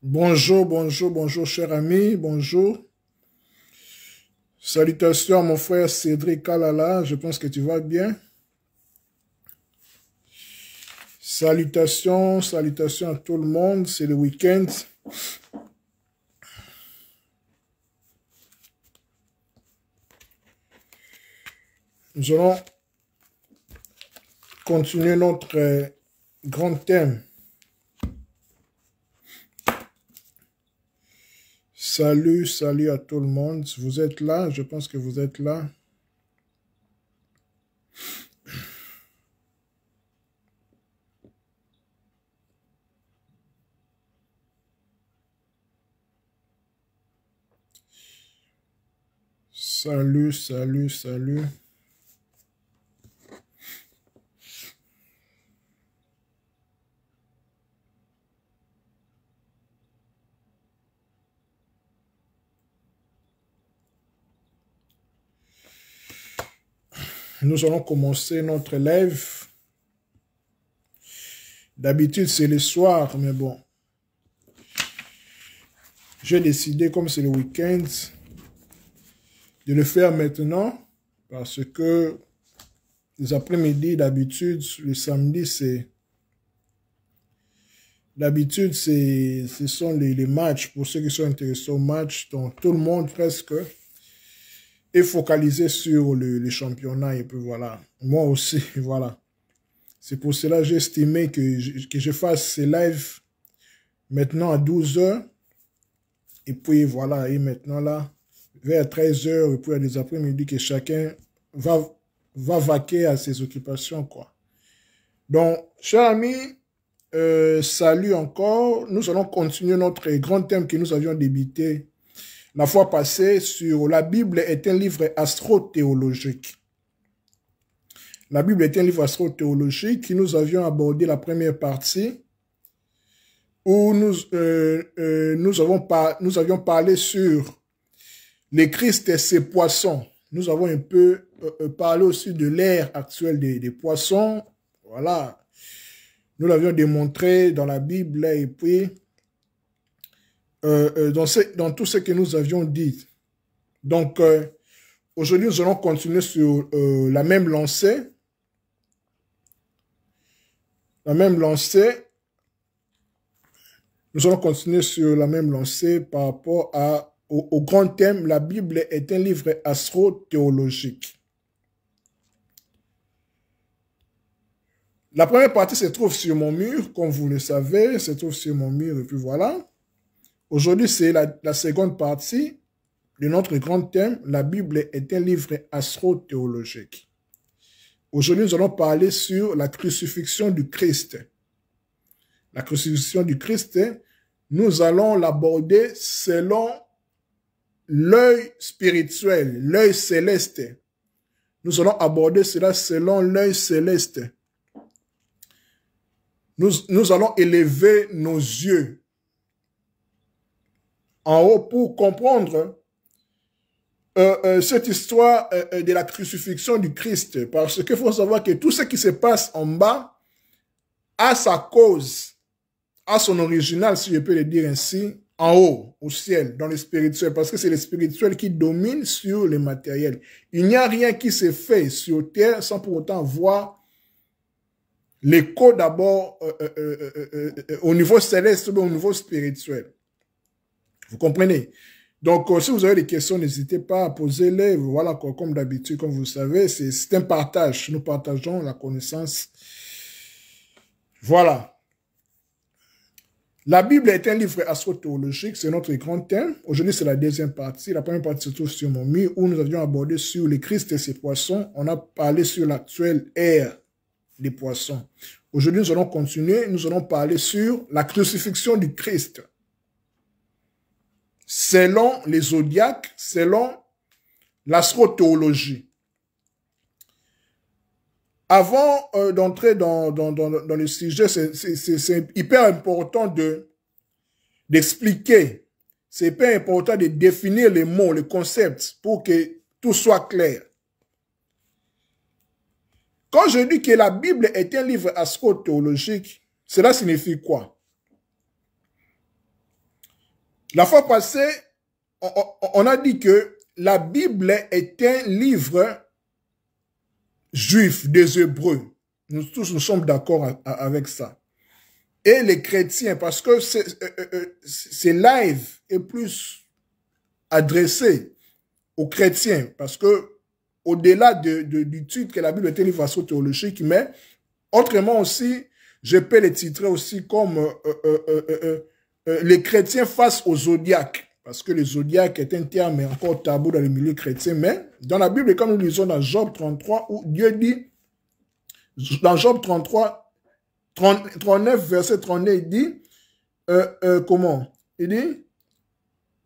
Bonjour, bonjour, bonjour, cher ami, bonjour. Salutations à mon frère Cédric Kalala, je pense que tu vas bien. Salutations, salutations à tout le monde, c'est le week-end. Nous allons continuer notre grand thème. Salut, salut à tout le monde. Vous êtes là, je pense que vous êtes là. Salut, salut, salut. Nous allons commencer notre live. D'habitude, c'est le soir, mais bon. J'ai décidé, comme c'est le week-end, de le faire maintenant, parce que les après-midi, d'habitude, le samedi, c'est... D'habitude, ce sont les matchs, pour ceux qui sont intéressés aux matchs, donc tout le monde presque est focalisé sur le championnat, et puis voilà. Moi aussi, voilà. C'est pour cela que j'ai estimé que je fasse ces lives maintenant à 12 heures, et puis voilà, et maintenant là, vers 13 heures, et puis à des après-midi que chacun va vaquer à ses occupations, quoi. Donc, chers amis, salut encore. Nous allons continuer notre grand thème que nous avions débuté la fois passée sur la Bible est un livre astro-théologique. La Bible est un livre astro-théologique que nous avions abordé la première partie où nous avions parlé sur les Christ et ses poissons. Nous avons un peu parlé aussi de l'ère actuelle des poissons. Voilà. Nous l'avions démontré dans la Bible et puis dans tout ce que nous avions dit. Donc, aujourd'hui, nous allons continuer sur la même lancée. La même lancée. Nous allons continuer sur la même lancée par rapport au grand thème. La Bible est un livre astro-théologique. La première partie se trouve sur mon mur, comme vous le savez, se trouve sur mon mur, et puis voilà. Aujourd'hui, c'est la seconde partie de notre grand thème. La Bible est un livre astro-théologique. Aujourd'hui, nous allons parler sur la crucifixion du Christ. La crucifixion du Christ, nous allons l'aborder selon l'œil spirituel, l'œil céleste. Nous allons aborder cela selon l'œil céleste. Nous allons élever nos yeux en haut pour comprendre cette histoire de la crucifixion du Christ. Parce qu'il faut savoir que tout ce qui se passe en bas a sa cause, a son original, si je peux le dire ainsi, en haut, au ciel, dans le spirituel. Parce que c'est le spirituel qui domine sur le matériel. Il n'y a rien qui se fait sur terre sans pour autant voir l'écho d'abord au niveau céleste ou au niveau spirituel. Vous comprenez? Donc, si vous avez des questions, n'hésitez pas à poser-les. Voilà, comme d'habitude, comme vous savez, c'est un partage. Nous partageons la connaissance. Voilà. La Bible est un livre astro-théologique, c'est notre grand thème. Aujourd'hui, c'est la deuxième partie. La première partie se trouve sur mon mur, où nous avions abordé sur les Christ et ses poissons. On a parlé sur l'actuelle ère des poissons. Aujourd'hui, nous allons continuer. Nous allons parler sur la crucifixion du Christ. Selon les zodiaques, selon l'astro-théologie. Avant d'entrer dans le sujet, c'est hyper important d'expliquer. C'est hyper important de définir les mots, les concepts, pour que tout soit clair. Quand je dis que la Bible est un livre astro-théologique, cela signifie quoi? La fois passée, on a dit que la Bible est un livre juif des Hébreux. Nous tous nous sommes d'accord avec ça. Et les chrétiens, parce que c'est live est plus adressé aux chrétiens, parce que au-delà du titre que la Bible est un livre théologique, mais autrement aussi, je peux les titrer aussi comme les chrétiens face au zodiaque, parce que le zodiaque est un terme encore tabou dans le milieu chrétien, mais dans la Bible, comme nous lisons dans Job 33, où Dieu dit, dans Job 33, 39, verset 39, il dit, comment? Il dit,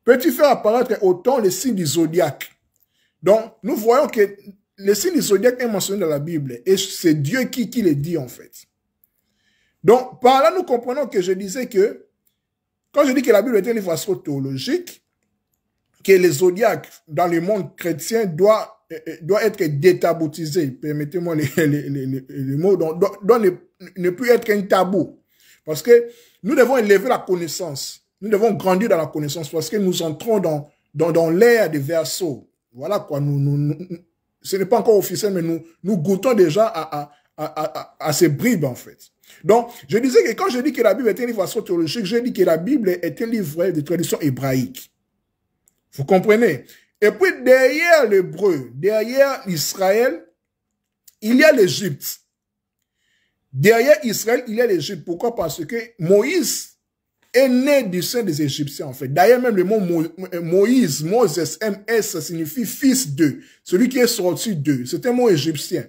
peux-tu faire apparaître autant les signes du zodiaque? Donc, nous voyons que les signes du zodiaque est mentionné dans la Bible, et c'est Dieu qui les dit en fait. Donc, par là, nous comprenons que je disais que, quand je dis que la Bible est un livre astrothéologique, que les zodiaques dans le monde chrétien doit être détaboutisé, permettez-moi les mots, doit ne plus être un tabou. Parce que nous devons élever la connaissance. Nous devons grandir dans la connaissance parce que nous entrons dans l'ère des Verseaux. Voilà quoi, ce n'est pas encore officiel, mais nous goûtons déjà à ces bribes en fait. Donc, je disais que quand je dis que la Bible est un livre astrothéologique, je dis que la Bible est un livre de tradition hébraïque. Vous comprenez? Et puis, derrière l'hébreu, derrière Israël, il y a l'Égypte. Derrière Israël, il y a l'Égypte. Pourquoi? Parce que Moïse est né du sein des Égyptiens, en fait. D'ailleurs, même le mot Moïse, Moses, M-S, ça signifie fils d'eux. Celui qui est sorti d'eux. C'est un mot égyptien.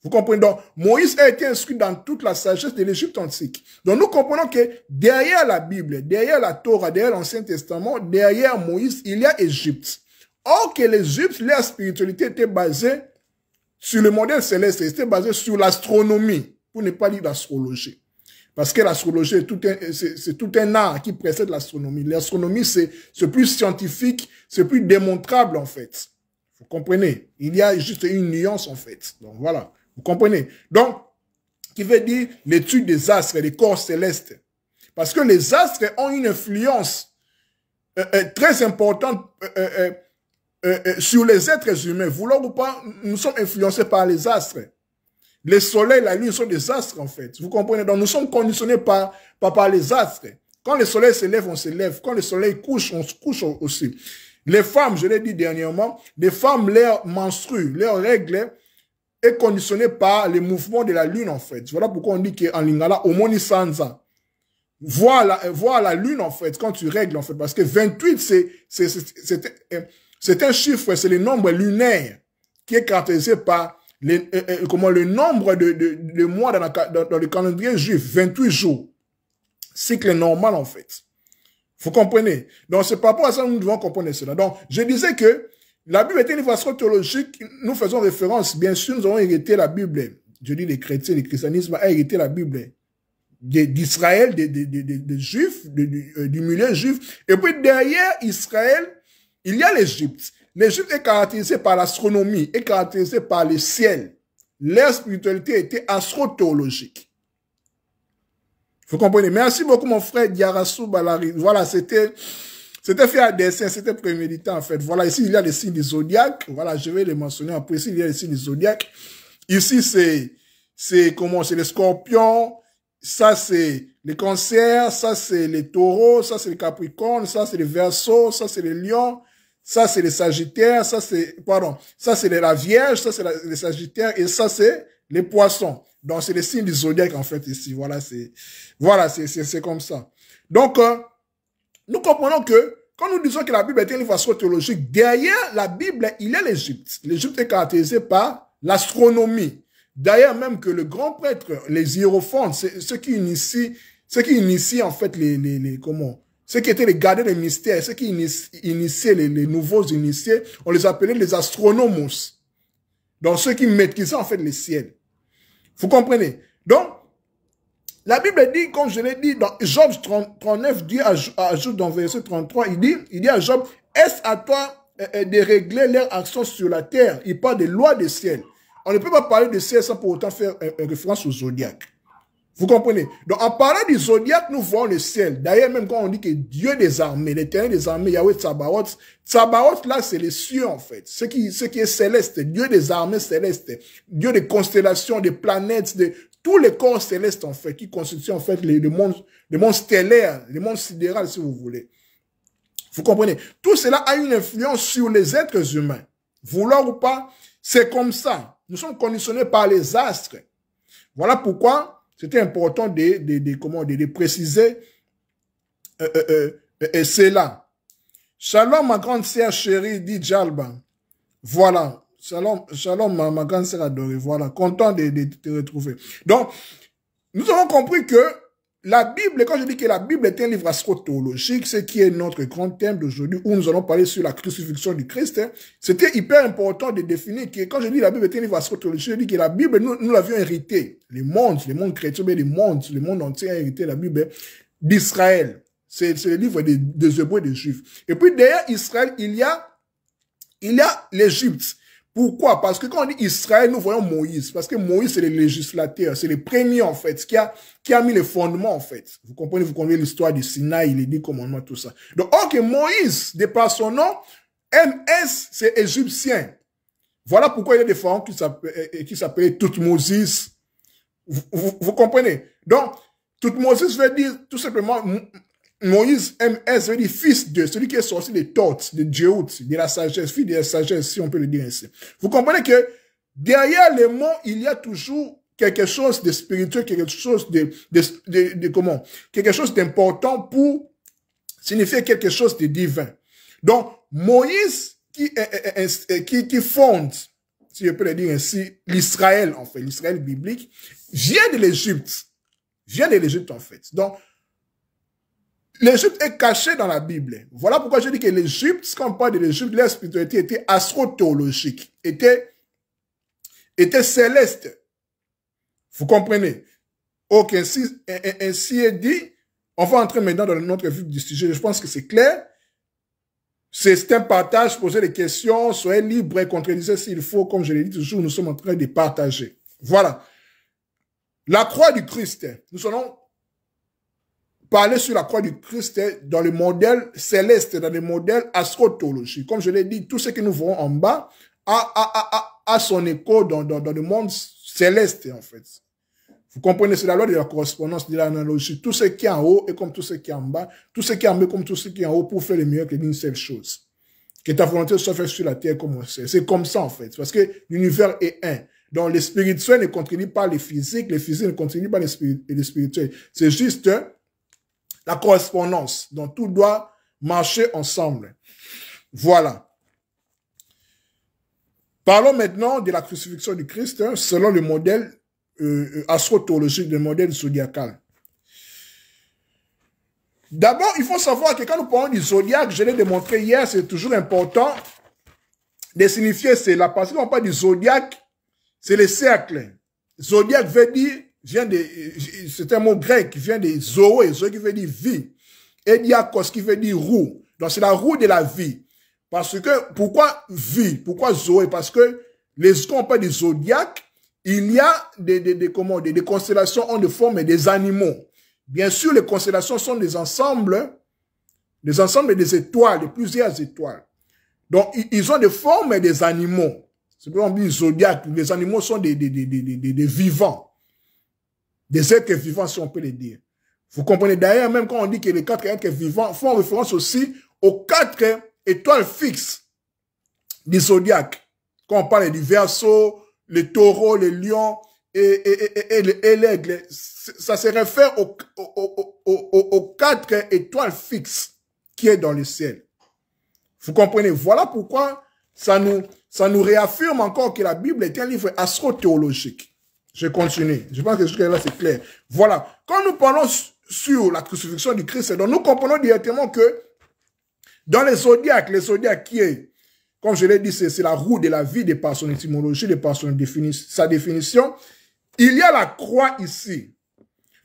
Vous comprenez? Donc, Moïse a été inscrit dans toute la sagesse de l'Égypte antique. Donc, nous comprenons que derrière la Bible, derrière la Torah, derrière l'Ancien Testament, derrière Moïse, il y a Égypte. Or que l'Égypte, leur spiritualité était basée sur le modèle céleste, c'était basé sur l'astronomie, pour ne pas dire l'astrologie. Parce que l'astrologie c'est tout un art qui précède l'astronomie. L'astronomie, c'est plus scientifique, c'est plus démontrable, en fait. Vous comprenez? Il y a juste une nuance, en fait. Donc, voilà. Vous comprenez? Donc, qui veut dire l'étude des astres, des corps célestes. Parce que les astres ont une influence très importante sur les êtres humains. Vouloir ou pas, nous sommes influencés par les astres. Les soleils, la lune sont des astres, en fait. Vous comprenez? Donc, nous sommes conditionnés par les astres. Quand le soleil se lève, on se lève. Quand le soleil couche, on se couche aussi. Les femmes, je l'ai dit dernièrement, les femmes, leur menstrues, leurs règles est conditionné par les mouvements de la lune, en fait. Voilà pourquoi on dit qu'en lingala, omoni sanza. Voir la lune, en fait, quand tu règles, en fait. Parce que 28, c'est un chiffre, c'est le nombre lunaire qui est caractérisé par le nombre de mois dans le calendrier juif, 28 jours. Cycle normal, en fait. Vous comprenez? Donc, c'est par rapport à ça que nous devons comprendre cela. Donc, je disais que la Bible est un livre astrothéologique. Nous faisons référence, bien sûr, nous avons hérité la Bible. Je dis les chrétiens, le christianisme a hérité la Bible d'Israël, des Juifs, du milieu juif. Et puis derrière Israël, il y a l'Égypte. L'Égypte est caractérisée par l'astronomie, est caractérisée par le ciel. Leur spiritualité était astrothéologique. Vous comprenez? Merci beaucoup, mon frère Diarassou Balari. Voilà, c'était fait à dessein, c'était prémédité en fait. Voilà, ici il y a les signes du zodiaque. Voilà, je vais les mentionner après. Ici il y a les signes du zodiaque. Ici c'est comment? C'est les scorpions. Ça c'est les cancers. Ça c'est les taureaux. Ça c'est les capricornes. Ça c'est les verseaux. Ça c'est les lions. Ça c'est les sagittaires. Ça c'est la vierge. Ça c'est les sagittaires. Et ça c'est les poissons. Donc c'est les signes du zodiaque en fait ici. Voilà, c'est comme ça. Donc nous comprenons que quand nous disons que la Bible est un livre astrothéologique, derrière la Bible, il y a l'Égypte. L'Égypte est caractérisée par l'astronomie. D'ailleurs, même que le grand prêtre, les hiérophantes, ceux qui initient en fait ceux qui étaient les gardiens des mystères, ceux qui initiaient les nouveaux initiés, on les appelait les astronomos. Donc, ceux qui maîtrisaient en fait les ciels. Vous comprenez? Donc, la Bible dit, comme je l'ai dit, dans Job 39, dit à Job dans verset 33, il dit à Job, est-ce à toi de régler leur action sur la terre? Il parle des lois des ciels. On ne peut pas parler de ciel sans pour autant faire référence au zodiaque. Vous comprenez? Donc, en parlant du zodiaque, nous voyons le ciel. D'ailleurs, même quand on dit que Dieu des armées, l'éternel des armées, Yahweh Tsabaoth, Tsabaoth, là, c'est les cieux, en fait. Ce qui est céleste, Dieu des armées célestes, Dieu des constellations, des planètes, de tous les corps célestes, en fait, qui constituent, en fait, le monde stellaire, le monde sidéral, si vous voulez. Vous comprenez? Tout cela a une influence sur les êtres humains. Vouloir ou pas, c'est comme ça. Nous sommes conditionnés par les astres. Voilà pourquoi c'était important de préciser cela. Shalom, ma grande sœur chérie, dit Jalba. Voilà. Shalom, ma grande sœur adorée. Voilà. Content de te retrouver. Donc, nous avons compris que la Bible, quand je dis que la Bible est un livre astrothéologique, ce qui est notre grand thème d'aujourd'hui, où nous allons parler sur la crucifixion du Christ, hein, c'était hyper important de définir que quand je dis que la Bible est un livre astrothéologique, je dis que la Bible, nous l'avions hérité. Le monde chrétien, mais le monde entier a hérité la Bible d'Israël. C'est le livre des Hébreux et des Juifs. Et puis derrière Israël, il y a l'Égypte. Pourquoi? Parce que quand on dit Israël, nous voyons Moïse. Parce que Moïse, c'est le législateur. C'est le premier, en fait, qui a mis les fondements, en fait. Vous comprenez l'histoire du Sinaï, les 10 commandements, tout ça. Donc, ok, Moïse, de par son nom, MS, c'est égyptien. Voilà pourquoi il y a des pharaons qui s'appelaient Toutmoses. Vous comprenez? Donc, Toutmoses veut dire, tout simplement, Moïse, MS, veut dire fils de celui qui est sorti des Thoth, de Djehout, de la sagesse, fille de la sagesse, si on peut le dire ainsi. Vous comprenez que derrière les mots, il y a toujours quelque chose de spirituel, quelque chose quelque chose d'important pour signifier quelque chose de divin. Donc, Moïse qui fonde, si je peux le dire ainsi, l'Israël, en fait, l'Israël biblique, vient de l'Égypte. Vient de l'Égypte, en fait. Donc, l'Égypte est cachée dans la Bible. Voilà pourquoi je dis que l'Égypte, quand on parle de l'Égypte, la spiritualité était astrothéologique, était céleste. Vous comprenez? Ok, ainsi est dit. On va entrer maintenant dans notre vue du sujet. Je pense que c'est clair. C'est un partage, poser des questions, soyez libre et contredisez s'il faut. Comme je l'ai dit toujours, nous sommes en train de partager. Voilà. La croix du Christ. Nous allons parler sur la croix du Christ dans le modèle céleste, dans le modèle astrothéologique. Comme je l'ai dit, tout ce que nous voyons en bas a son écho dans le monde céleste, en fait. Vous comprenez, c'est la loi de la correspondance, de l'analogie. Tout ce qui est en haut est comme tout ce qui est en bas. Tout ce qui est en bas comme tout ce qui est en haut pour faire le meilleur que d'une seule chose. Que ta volonté soit faite sur la terre comme on sait. C'est comme ça, en fait. Parce que l'univers est un. Donc, le spirituel ne contribue pas les physiques ne contribuent pas les spirituels. C'est juste la correspondance. Donc, tout doit marcher ensemble. Voilà. Parlons maintenant de la crucifixion du Christ, hein, selon le modèle astrothéologique, le modèle zodiacal. D'abord, il faut savoir que quand nous parlons du zodiaque, je l'ai démontré hier, c'est toujours important de signifier cela. Parce qu'on parle du zodiaque, c'est le cercle. Zodiaque veut dire, c'est un mot grec qui vient de zoé, zoé qui veut dire vie, et diakos qui veut dire roue. Donc c'est la roue de la vie. Parce que, pourquoi vie? Pourquoi zoé? Parce que quand on parle du zodiaque, il y a des constellations en de forme des animaux. Bien sûr, les constellations sont des ensembles des étoiles, de plusieurs étoiles. Donc, ils ont des formes des animaux. C'est pour ça qu'on dit zodiaque. Les animaux sont des vivants. Des êtres vivants, si on peut les dire. Vous comprenez? D'ailleurs, même quand on dit que les 4 êtres vivants font référence aussi aux 4 étoiles fixes du zodiaque. Quand on parle du Verseau, le taureau, le lion et l'aigle, ça se réfère aux 4 étoiles fixes qui est dans le ciel. Vous comprenez? Voilà pourquoi ça nous réaffirme encore que la Bible est un livre astrothéologique. Je continue. Je pense que jusque-là, c'est clair. Voilà. Quand nous parlons sur la crucifixion du Christ, donc nous comprenons directement que dans les zodiaques qui est, comme je l'ai dit, c'est la roue de la vie de par son étymologie, de par sa définition, il y a la croix ici.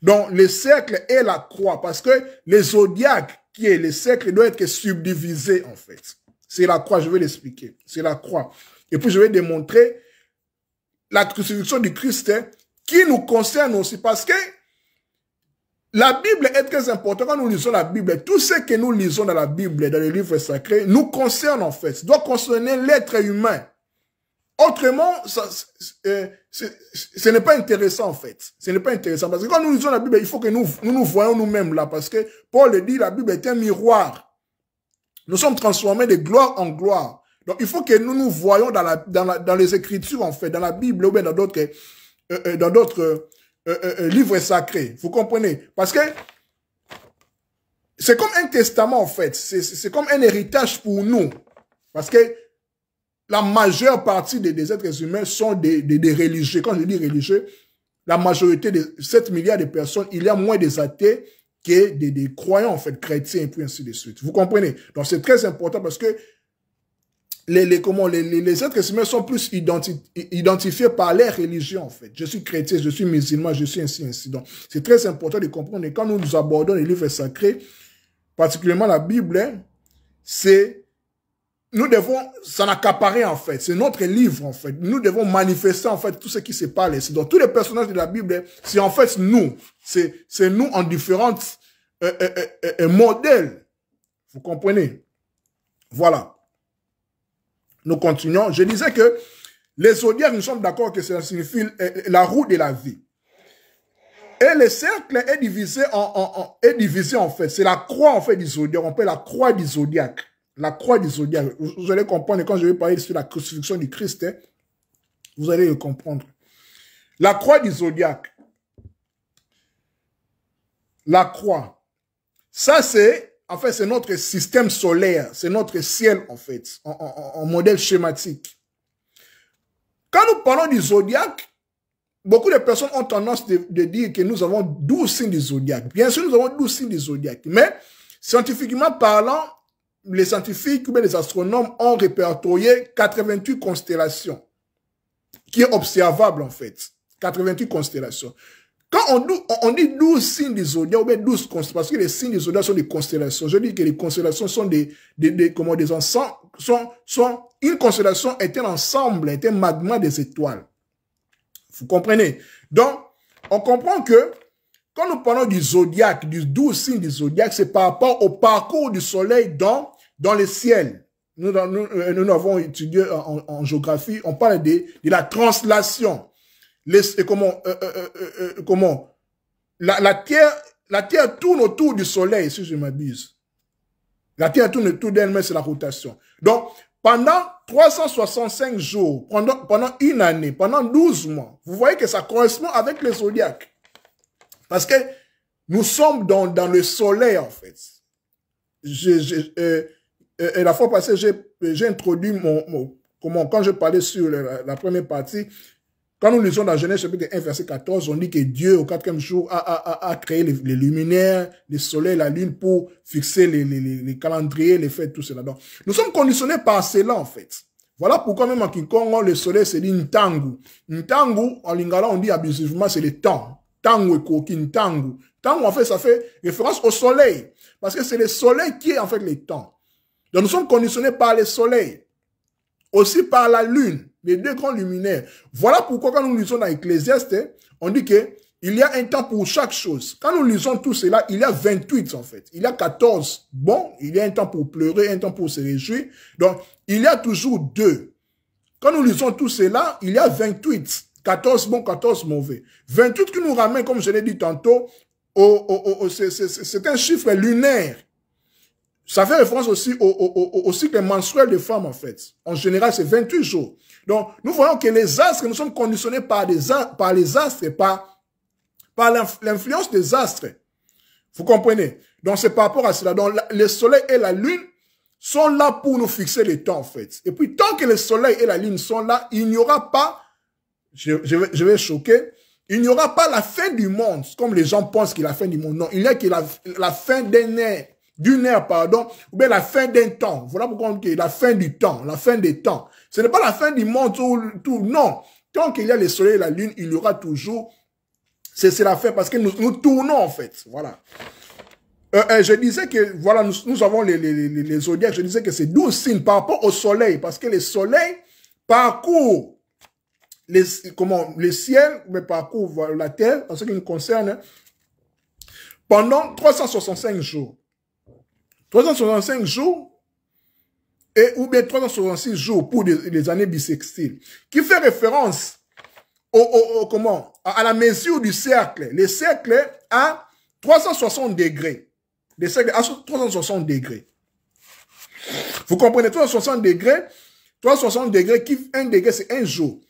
Donc, le cercle est la croix, parce que les zodiaques, qui est le cercle, doit être subdivisé, en fait. C'est la croix, je vais l'expliquer. C'est la croix. Et puis, je vais démontrer la crucifixion du Christ qui nous concerne aussi, parce que La Bible est très importante. Quand nous lisons la Bible, tout ce que nous lisons dans la Bible, dans les livres sacrés, nous concerne en fait. Ça doit concerner l'être humain. Autrement, ce n'est pas intéressant en fait. Ce n'est pas intéressant. Parce que quand nous lisons la Bible, il faut que nous voyons nous-mêmes là. Parce que Paul le dit, la Bible est un miroir. Nous sommes transformés de gloire en gloire. Donc il faut que nous voyons dans les Écritures en fait, dans la Bible ou bien dans d'autres livres sacrés. Vous comprenez? Parce que c'est comme un testament en fait. C'est comme un héritage pour nous. Parce que la majeure partie des êtres humains sont des religieux. Quand je dis religieux, la majorité de 7 milliards de personnes, il y a moins des athées que des croyants, en fait, chrétiens, et puis ainsi de suite. Vous comprenez? Donc, c'est très important parce que les êtres humains sont plus identifiés par leur religion, en fait. Je suis chrétien, je suis musulman, je suis ainsi. Donc, c'est très important de comprendre. Et quand nous abordons les livres sacrés, particulièrement la Bible, hein, nous devons s'en accaparer, en fait. C'est notre livre, en fait. Nous devons manifester, en fait, tout ce qui se parle ici. Donc, tous les personnages de la Bible, c'est en fait nous. C'est nous en différentes modèles. Vous comprenez? Voilà. Nous continuons. Je disais que les zodiacs, nous sommes d'accord que ça signifie la roue de la vie. Et le cercle est divisé en fait. C'est la croix, en fait, du zodiaque. On appelle la croix du zodiaque. La croix du zodiaque. Vous allez comprendre quand je vais parler sur la crucifixion du Christ. Hein, vous allez le comprendre. La croix du zodiaque. La croix. Ça, c'est, en fait, c'est notre système solaire. C'est notre ciel, en fait, en modèle schématique. Quand nous parlons du zodiaque, beaucoup de personnes ont tendance de dire que nous avons 12 signes du zodiaque. Bien sûr, nous avons 12 signes du zodiaque. Mais, scientifiquement parlant, les scientifiques ou les astronomes ont répertorié 88 constellations, qui est observable en fait. 88 constellations. Quand on dit 12 signes du zodiaque, ou bien 12 constellations, parce que les signes du zodiaque sont des constellations. Je dis que les constellations sont des ensembles, une constellation est un ensemble, est un magma des étoiles. Vous comprenez? Donc, on comprend que quand nous parlons du zodiaque, du 12 signes du zodiaque, c'est par rapport au parcours du soleil dans le ciel. Nous avons étudié en géographie, on parle de la translation. Comment la Terre tourne autour du soleil, si je m'abuse. La Terre tourne autour d'elle-même, c'est la rotation. Donc, pendant 365 jours, pendant une année, pendant 12 mois, vous voyez que ça correspond avec le zodiaque. Parce que nous sommes dans le soleil, en fait. La fois passée, j'ai introduit quand je parlais sur la première partie, quand nous lisons dans Genèse chapitre 1, verset 14, on dit que Dieu, au 4e jour, a créé les luminaires, le soleil, la lune, pour fixer les calendriers, les fêtes, tout cela. Donc, nous sommes conditionnés par cela, en fait. Voilà pourquoi même en Kikongo, le soleil, c'est dit Ntangu. Ntangu, en lingala, on dit abusivement, c'est le temps. Tangu et Koki, Ntangu. Tangu, en fait, ça fait référence au soleil. Parce que c'est le soleil qui est, en fait, le temps. Donc, nous sommes conditionnés par le soleil. Aussi par la lune. Les deux grands luminaires. Voilà pourquoi quand nous lisons dans Ecclésiaste, on dit que il y a un temps pour chaque chose. Quand nous lisons tout cela, il y a 28 en fait. Il y a 14 bons, il y a un temps pour pleurer, un temps pour se réjouir. Donc, il y a toujours deux. Quand nous lisons tout cela, il y a 28. 14 bons, 14 mauvais. 28 qui nous ramène, comme je l'ai dit tantôt, c'est un chiffre lunaire. Ça fait référence aussi au cycle menstruel des femmes, en fait. En général, c'est 28 jours. Donc, nous voyons que les astres, nous sommes conditionnés par les astres, par l'influence des astres. Vous comprenez? Donc, c'est par rapport à cela. Donc, le soleil et la lune sont là pour nous fixer le temps, en fait. Et puis, tant que le soleil et la lune sont là, il n'y aura pas, je vais choquer, il n'y aura pas la fin du monde, comme les gens pensent qu'il y a la fin du monde. Non, il n'y a que la fin d'une ère, pardon, ou bien la fin d'un temps. Voilà pourquoi on dit la fin du temps, la fin des temps. Ce n'est pas la fin du monde, tout, non. Tant qu'il y a le soleil et la lune, il y aura toujours, c'est la fin, parce que nous tournons, en fait, voilà. Je disais que, voilà, nous avons les zodiacs, je disais que c'est 12 signes par rapport au soleil, parce que le soleil parcourt le ciel, mais parcourt la terre, en ce qui nous concerne, pendant 365 jours. 365 jours, et ou bien 366 jours pour les années bissextiles, qui fait référence comment, à la mesure du cercle. Le cercle à 360 degrés. Le cercle à 360 degrés. Vous comprenez, 360 degrés, 360 degrés, un degré, c'est un jour.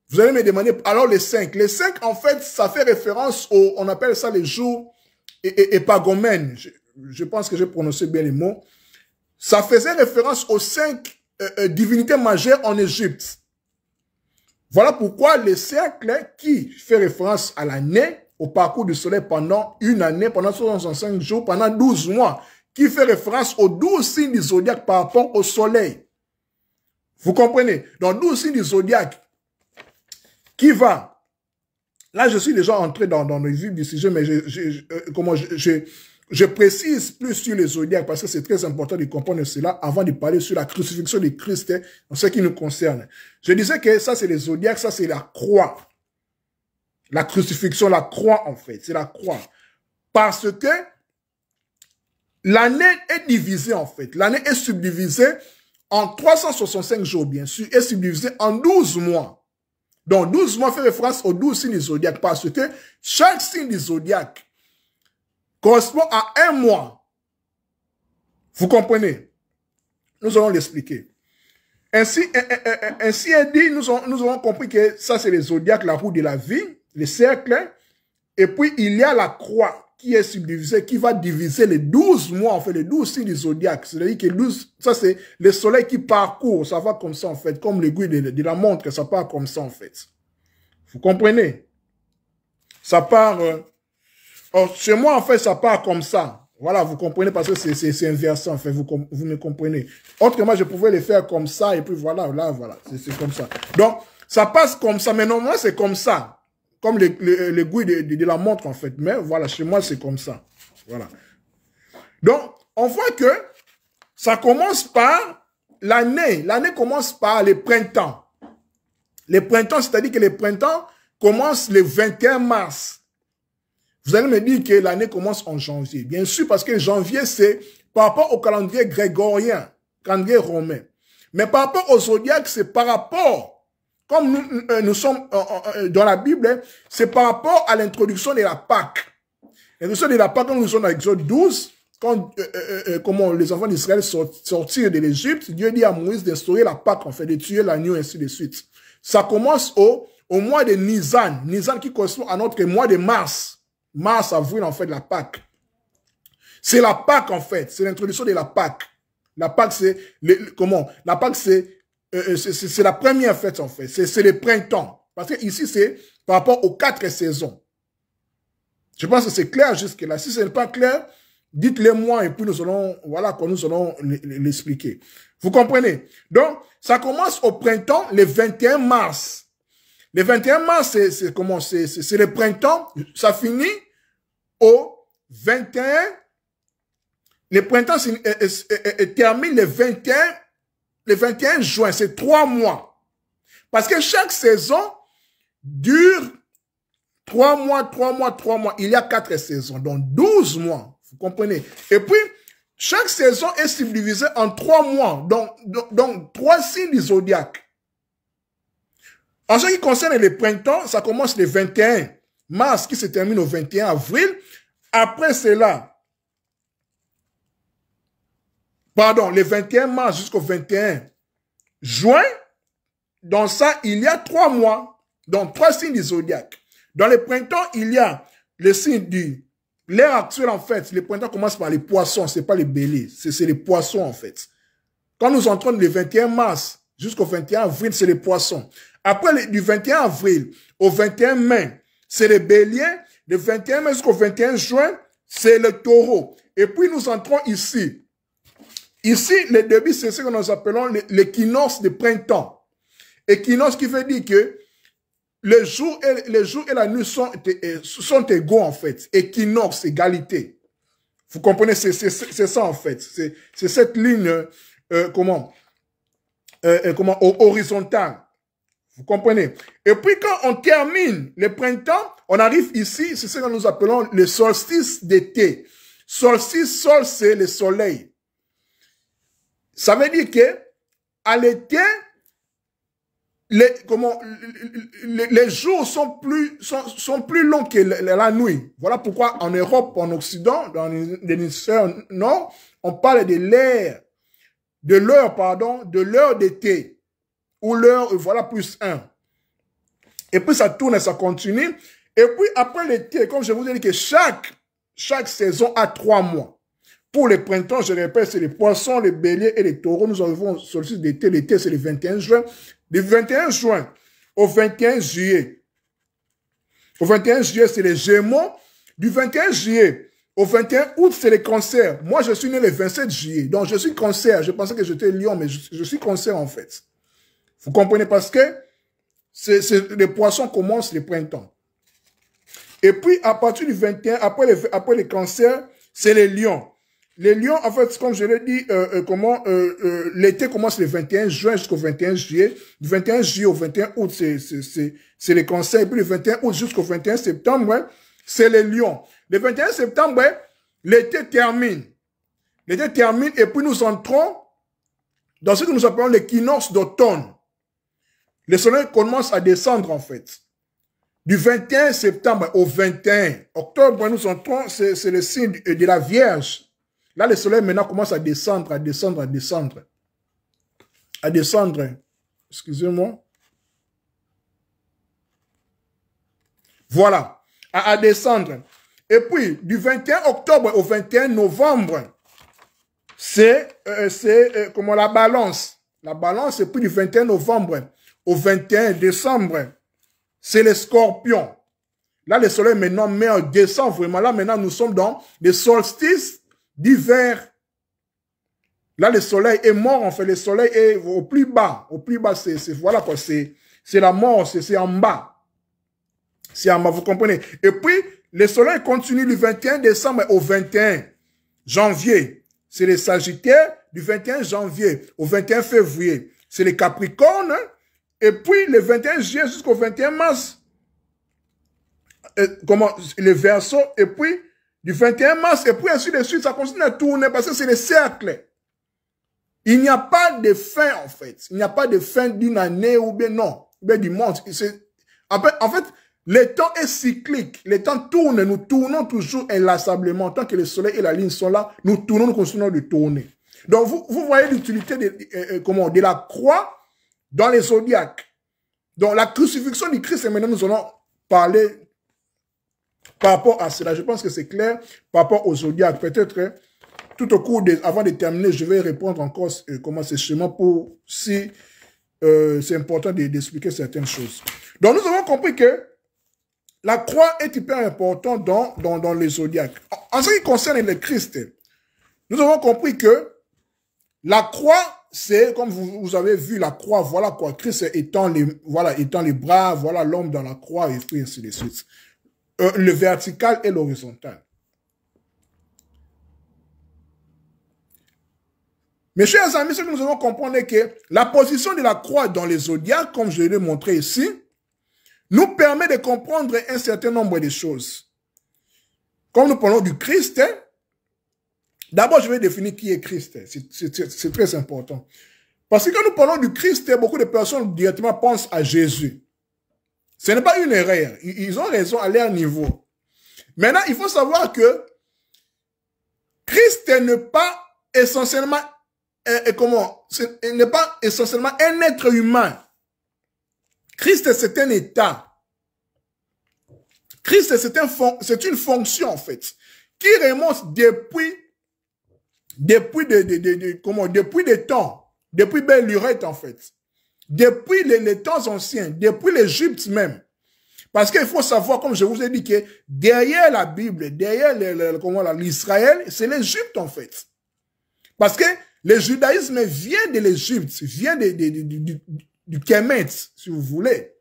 Vous allez me demander, alors les 5. Les 5, en fait, ça fait référence on appelle ça les jours épagomènes. Je pense que j'ai prononcé bien les mots. Ça faisait référence aux 5 divinités majeures en Égypte. Voilà pourquoi le cercle qui fait référence à l'année, au parcours du soleil pendant une année, pendant 365 jours, pendant 12 mois, qui fait référence aux 12 signes du zodiaque par rapport au soleil. Vous comprenez? Dans 12 signes du zodiaque, qui va? Là, je suis déjà entré dans le vif du sujet, mais je précise plus sur les zodiaques parce que c'est très important de comprendre cela avant de parler sur la crucifixion de Christ en ce qui nous concerne. Je disais que ça, c'est les zodiaques, ça, c'est la croix. La crucifixion, la croix, en fait, c'est la croix. Parce que l'année est divisée, en fait. L'année est subdivisée en 365 jours, bien sûr, et subdivisée en 12 mois. Donc, 12 mois fait référence aux 12 signes du zodiaque parce que chaque signe du zodiaque correspond à un mois. Vous comprenez? Nous allons l'expliquer. Ainsi est dit, nous avons compris que ça, c'est les zodiaques, la roue de la vie, les cercles. Et puis, il y a la croix qui est subdivisée, qui va diviser les 12 mois, en fait, les 12 signes du zodiaque. C'est-à-dire que 12, ça, c'est le soleil qui parcourt. Ça va comme ça, en fait, comme l'aiguille de la montre, ça part comme ça, en fait. Vous comprenez? Ça part... chez moi, en fait, ça part comme ça. Voilà, vous comprenez, parce que c'est inversé, en fait, vous me comprenez. Autrement, je pouvais le faire comme ça, et puis voilà, là, voilà, c'est comme ça. Donc, ça passe comme ça, mais normalement, c'est comme ça. Comme l'aiguille de la montre, en fait. Mais voilà, chez moi, c'est comme ça. Voilà. Donc, on voit que ça commence par l'année. L'année commence par le printemps. Le printemps, c'est-à-dire que le printemps commence le 21 mars. Vous allez me dire que l'année commence en janvier. Bien sûr, parce que janvier, c'est par rapport au calendrier grégorien, calendrier romain. Mais par rapport au zodiaque, c'est par rapport... Comme nous sommes dans la Bible, c'est par rapport à l'introduction de la Pâque. L'introduction de la Pâque, quand nous sommes dans l'Exode 12, quand comment les enfants d'Israël sortirent de l'Égypte, Dieu dit à Moïse d'instaurer la Pâque, en fait, de tuer l'agneau, ainsi de suite. Ça commence au mois de Nisan. Nisan qui correspond à notre mois de mars. Mars, avril, en fait, la Pâque. C'est la Pâque, en fait. C'est l'introduction de la Pâque. La Pâque, c'est... comment? La Pâque, c'est la première fête, en fait. C'est le printemps. Parce que ici, c'est par rapport aux 4 saisons. Je pense que c'est clair jusque-là. Si ce n'est pas clair, dites-le moi et puis nous allons, voilà, quand nous allons l'expliquer. Vous comprenez? Donc, ça commence au printemps, le 21 mars. Le 21 mars, c'est comment? C'est le printemps. Ça finit au 21. Le printemps termine le 21 juin, c'est 3 mois. Parce que chaque saison dure 3 mois, 3 mois, 3 mois. Il y a 4 saisons, donc 12 mois. Vous comprenez? Et puis, chaque saison est subdivisée en 3 mois, donc 3 signes du zodiaque. En ce qui concerne le printemps, ça commence le 21 mars qui se termine au 21 avril. Après cela, pardon, le 21 mars jusqu'au 21 juin, dans ça, il y a 3 mois, donc 3 signes du zodiaque. Dans le printemps, il y a le signe du... L'ère actuelle, en fait, le printemps commence par les poissons, c'est pas les béliers, c'est les poissons, en fait. Quand nous entrons le 21 mars jusqu'au 21 avril, c'est les poissons. Après, du 21 avril au 21 mai, c'est les béliers. Le 21 mai jusqu'au 21 juin, c'est le taureau. Et puis, nous entrons ici. Ici, le début, c'est ce que nous appelons l'équinoxe de printemps. Équinoxe qui veut dire que le jour et la nuit sont égaux, en fait. Équinoxe, égalité. Vous comprenez? C'est ça, en fait. C'est cette ligne, horizontale. Vous comprenez? Et puis quand on termine le printemps, on arrive ici, c'est ce que nous appelons le solstice d'été. Solstice, sol, c'est le soleil. Ça veut dire que à l'été, les jours sont plus longs que la nuit. Voilà pourquoi en Europe, en Occident, dans l'hémisphère nord, on parle de l'heure d'été. Ou l'heure, voilà, plus 1. Et puis ça tourne et ça continue. Et puis après l'été, comme je vous ai dit que chaque saison a 3 mois. Pour le printemps, je répète, c'est les poissons, les béliers et les taureaux. Nous arrivons au solstice d'été. L'été, c'est le 21 juin. Du 21 juin au 21 juillet. Au 21 juillet, c'est les Gémeaux. Du 21 juillet au 21 août, c'est les cancers. Moi, je suis né le 27 juillet. Donc, je suis cancer. Je pensais que j'étais lion, mais je suis cancer, en fait. Vous comprenez? Parce que les poissons commencent le printemps. Et puis, à partir du 21, après les cancers, c'est les lions. Les lions, en fait, comme je l'ai dit, l'été commence le 21 juin jusqu'au 21 juillet. Du 21 juillet au 21 août, c'est les cancers. Et puis, le 21 août jusqu'au 21 septembre, c'est les lions. Le 21 septembre, l'été termine. L'été termine et puis nous entrons dans ce que nous appelons l'équinoxe d'automne. Le soleil commence à descendre, en fait. Du 21 septembre au 21 octobre, nous entrons, c'est le signe de la Vierge. Là, le soleil maintenant commence à descendre, à descendre, à descendre. À descendre. Excusez-moi. Voilà. À descendre. Et puis, du 21 octobre au 21 novembre, c'est comment la balance. La balance, et puis du 21 novembre au 21 décembre, c'est les scorpions. Là, le soleil maintenant met en descend vraiment. Là, maintenant, nous sommes dans les solstices d'hiver. Là, le soleil est mort, en fait. Le soleil est au plus bas. Au plus bas, voilà quoi. C'est la mort, c'est en bas. C'est en bas, vous comprenez. Et puis, le soleil continue du 21 décembre au 21 janvier. C'est les Sagittaires. Du 21 janvier au 21 février, c'est les Capricornes. Et puis, le 21 juillet jusqu'au 21 mars, les Verseaux. Et puis, du 21 mars, et puis ainsi de suite, ça continue à tourner parce que c'est les cercles. Il n'y a pas de fin, en fait. Il n'y a pas de fin d'une année ou bien non, ou bien du monde. En fait, le temps est cyclique. Le temps tourne. Nous tournons toujours inlassablement. Tant que le soleil et la lune sont là, nous tournons, nous continuons de tourner. Donc, vous voyez l'utilité de la croix dans les zodiaques. Donc, la crucifixion du Christ, et maintenant, nous allons parler par rapport à cela. Je pense que c'est clair par rapport aux zodiaques. Peut-être, tout au cours, avant de terminer, je vais répondre encore comment c'est chez moi pour si c'est important d'expliquer certaines choses. Donc, nous avons compris que la croix est hyper importante dans les zodiaques. En ce qui concerne le Christ, nous avons compris que la croix, c'est, comme vous avez vu, la croix, voilà quoi, Christ étant les bras, voilà l'homme dans la croix, et puis ainsi de suite. Le vertical et l'horizontal. Mes chers amis, ce que nous devons comprendre est que la position de la croix dans les zodiaques, comme je l'ai montré ici, nous permet de comprendre un certain nombre de choses. Comme nous parlons du Christ, d'abord je vais définir qui est Christ. C'est très important. Parce que quand nous parlons du Christ, beaucoup de personnes directement pensent à Jésus. Ce n'est pas une erreur. Ils ont raison à leur niveau. Maintenant, il faut savoir que Christ n'est pas essentiellement n'est pas essentiellement un être humain. Christ, c'est un état. Christ, c'est une fonction, en fait, qui remonte depuis des temps, depuis belle lurette, en fait, depuis les temps anciens, depuis l'Égypte même. Parce qu'il faut savoir, comme je vous ai dit, que derrière la Bible, derrière l'Israël, c'est l'Égypte, en fait. Parce que le judaïsme vient de l'Égypte, vient du Kemet, si vous voulez.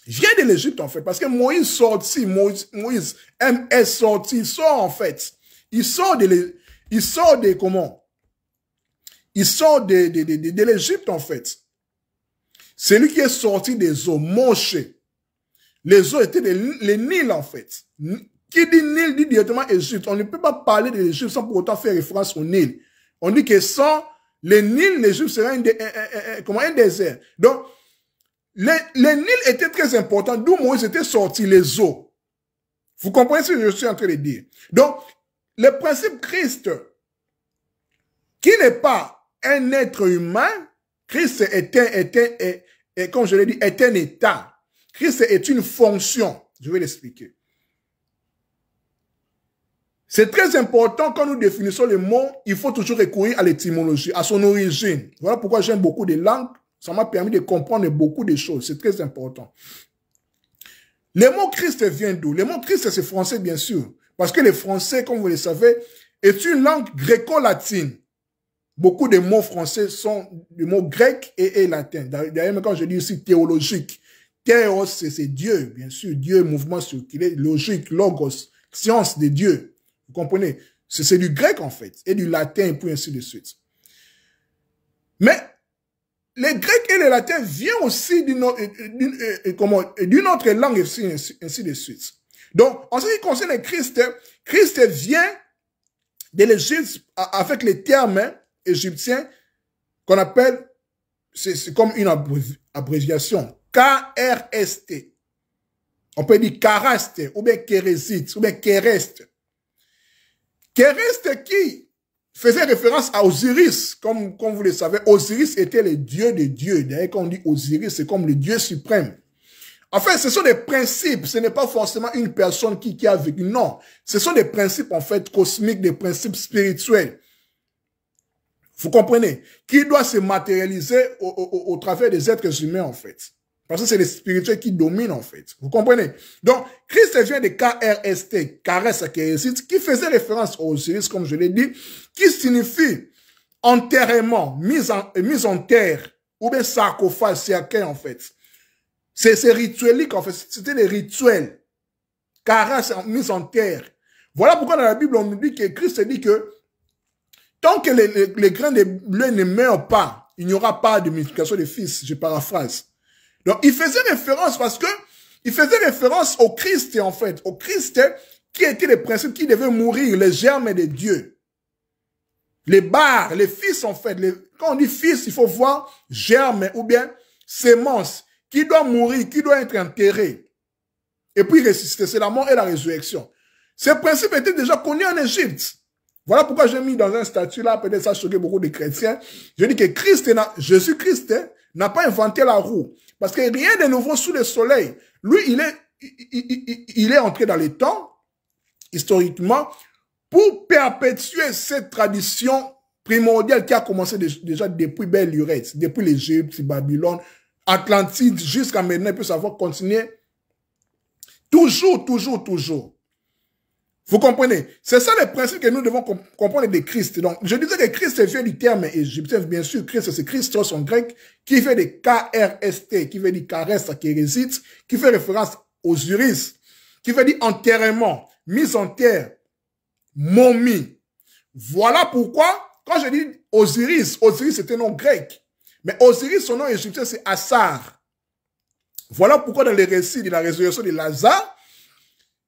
Vient de l'Égypte, en fait. Parce que Moïse sorti, Moïse est sorti, il sort, en fait. Il sort de l'Égypte, en fait. Celui qui est sorti des eaux, Moshe. Les eaux étaient les Nils, en fait. Qui dit Nil dit directement Égypte. On ne peut pas parler de l'Égypte sans pour autant faire référence au Nil. On dit que sans les Nils, l'Égypte serait un désert. Donc, les Nils étaient très importants, d'où Moïse était sorti, les eaux. Vous comprenez ce que je suis en train de dire? Donc, le principe Christ, qui n'est pas un être humain, Christ est comme je l'ai dit, est un état. Christ est une fonction. Je vais l'expliquer. C'est très important quand nous définissons le mot, il faut toujours recourir à l'étymologie, à son origine. Voilà pourquoi j'aime beaucoup de langues. Ça m'a permis de comprendre beaucoup de choses. C'est très important. Le mot Christ vient d'où? Le mot Christ, c'est français, bien sûr. Parce que le français, comme vous le savez, est une langue gréco-latine. Beaucoup de mots français sont des mots grecs et latins. D'ailleurs, quand je dis aussi théologique, théos, c'est Dieu, bien sûr. Dieu, mouvement circulaire, logique, logos, science de Dieu. Vous comprenez? C'est du grec, en fait, et du latin, et puis ainsi de suite. Mais les grecs et les latins viennent aussi d'une autre langue, ainsi de suite. Donc, en ce qui concerne Christ, Christ vient de l'Égypte avec les termes égyptiens qu'on appelle, c'est comme une abréviation, K-R-S-T. On peut dire Karaste, ou bien Kérésit, ou bien Kéreste. Kéreste qui faisait référence à Osiris, comme vous le savez. Osiris était le dieu des dieux. D'ailleurs, quand on dit Osiris, c'est comme le dieu suprême. En fait, ce sont des principes. Ce n'est pas forcément une personne qui a vécu. Non. Ce sont des principes, en fait, cosmiques, des principes spirituels. Vous comprenez? Qui doit se matérialiser au travers des êtres humains, en fait. Parce que c'est les spirituels qui dominent, en fait. Vous comprenez? Donc, Christ vient de K-R-S-T, Kares, Kérésit, qui faisait référence aux Osiris, comme je l'ai dit, qui signifie enterrement, mise en terre, ou bien sarcophage, cercueil, en fait. C'est rituelique, en fait. C'était des rituels. Karas, mise en terre. Voilà pourquoi dans la Bible, on nous dit que Christ dit que tant que les grains de blé ne meurent pas, il n'y aura pas de multiplication de fils. Je paraphrase. Donc, il faisait référence parce que il faisait référence au Christ, en fait. Au Christ qui était le principe qui devait mourir, les germes de Dieu. Les barres, les fils, en fait. Quand on dit fils, il faut voir germe ou bien sémence qui doit mourir, qui doit être enterré. Et puis ressusciter. C'est la mort et la résurrection. Ce principe était déjà connu en Égypte. Voilà pourquoi j'ai mis dans un statut là, peut-être ça choquait beaucoup de chrétiens. Je dis que Jésus-Christ n'a pas inventé la roue. Parce que rien de nouveau sous le soleil. Lui, il est entré dans les temps, historiquement, pour perpétuer cette tradition primordiale qui a commencé déjà depuis Belle Lurette, depuis l'Égypte, Babylone, Atlantide, jusqu'à maintenant, il peut savoir continuer. Toujours. Vous comprenez? C'est ça le principe que nous devons comprendre de Christ. Donc, je disais que Christ vient du terme égyptien. Bien sûr, Christ, c'est Christos en grec, qui fait des K-R-S-T, qui veut dire Kares, Kérésit, qui fait référence aux Osiris, qui veut dire enterrement, mise en terre, momie. Voilà pourquoi, quand je dis Osiris, Osiris c'est un nom grec. Mais Osiris, son nom égyptien, c'est Assar. Voilà pourquoi dans les récits de la résurrection de Lazare,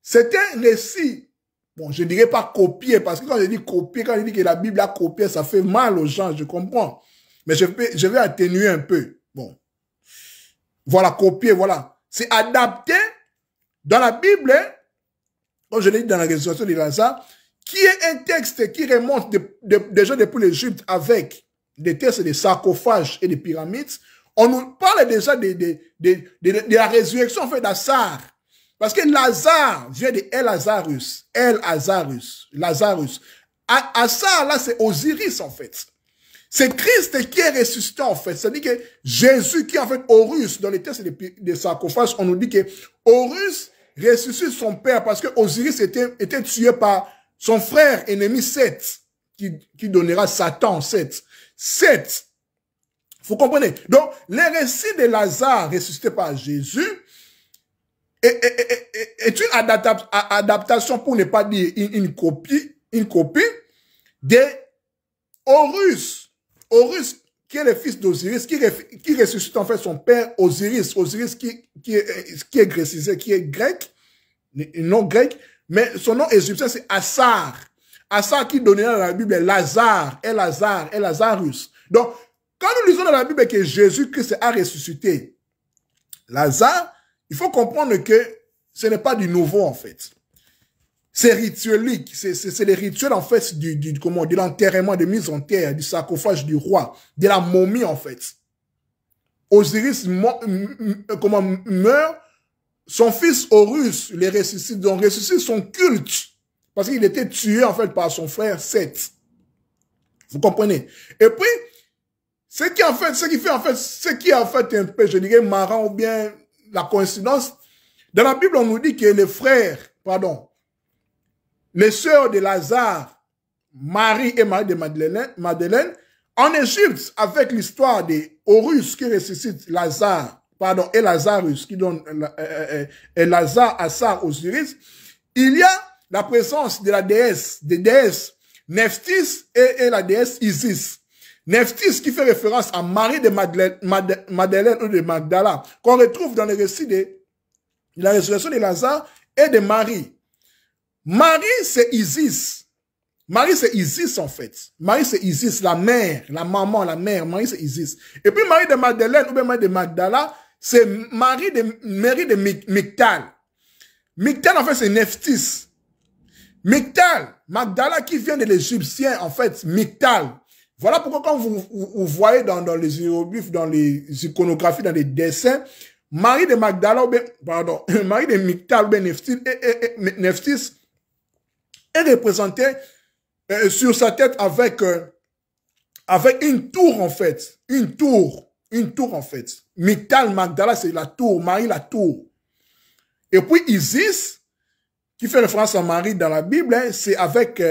c'est un récit. Bon, je ne dirais pas copier, parce que quand je dis copier, quand je dis que la Bible a copié, ça fait mal aux gens, je comprends. Mais je vais atténuer un peu. Bon. Voilà, copier, voilà. C'est adapté dans la Bible, comme je l'ai dit dans la résurrection de Lazare, qui est un texte qui remonte déjà depuis l'Égypte avec des textes de sarcophages et de pyramides. On nous parle déjà de la résurrection en fait d'Assar. Parce que Lazare vient de El-Lazarus. Lazarus. Assar, là, c'est Osiris, en fait. C'est Christ qui est ressuscité, en fait. C'est-à-dire que Jésus, qui est en fait Horus, dans les textes de sarcophages, on nous dit que Horus ressuscite son père parce que Osiris était tué par son frère ennemi Seth, qui donnera Satan, Seth. Vous comprenez? Donc, les récits de Lazare ressuscité par Jésus est une adaptation, pour ne pas dire une copie de Horus. Horus qui est le fils d'Osiris, qui ressuscite en fait son père Osiris. Osiris qui est grécisé, qui est grec, non grec, mais son nom égyptien c'est Assar. Assar qui donnait dans la Bible Lazare, et Lazarus. Donc, quand nous lisons dans la Bible que Jésus-Christ a ressuscité Lazare, il faut comprendre que ce n'est pas du nouveau en fait. C'est rituelique, c'est les rituels en fait de l'enterrement, de mise en terre, du sarcophage du roi, de la momie en fait. Osiris meurt, son fils Horus les ressuscite, donc ressuscite son culte, parce qu'il était tué en fait par son frère Seth. Vous comprenez? Et puis, ce qui est en fait un peu, je dirais, marrant ou bien la coïncidence, dans la Bible, on nous dit que les sœurs de Lazare, Marie et Marie de Madeleine, en Égypte, avec l'histoire de Horus qui ressuscite Lazare, et Lazarus qui donne Lazare, Assar, Osiris, il y a la présence de la déesse, des déesses Nephthys et la déesse Isis. Nephthys qui fait référence à Marie de Madeleine ou de Magdala, qu'on retrouve dans le récit de la résurrection de Lazare et de Marie. Marie, c'est Isis. Marie, c'est Isis, en fait. Marie, c'est Isis, la mère, la maman, la mère. Marie, c'est Isis. Et puis, Marie de Madeleine ou bien Marie de Magdala, c'est Marie de Mictal. Mictal, en fait, c'est Nephthys. Mictal, Magdala qui vient de l'Égyptien, en fait, Mictal. Voilà pourquoi quand vous voyez dans les hiéroglyphes, dans les iconographies, dans les dessins, Marie de Magdala, Marie de Mictal, ou bien Nephthys, est représentée sur sa tête avec une tour, en fait. Une tour, en fait. Mictal, Magdala, c'est la tour, Marie, la tour. Et puis Isis, qui fait référence à Marie dans la Bible, hein, c'est avec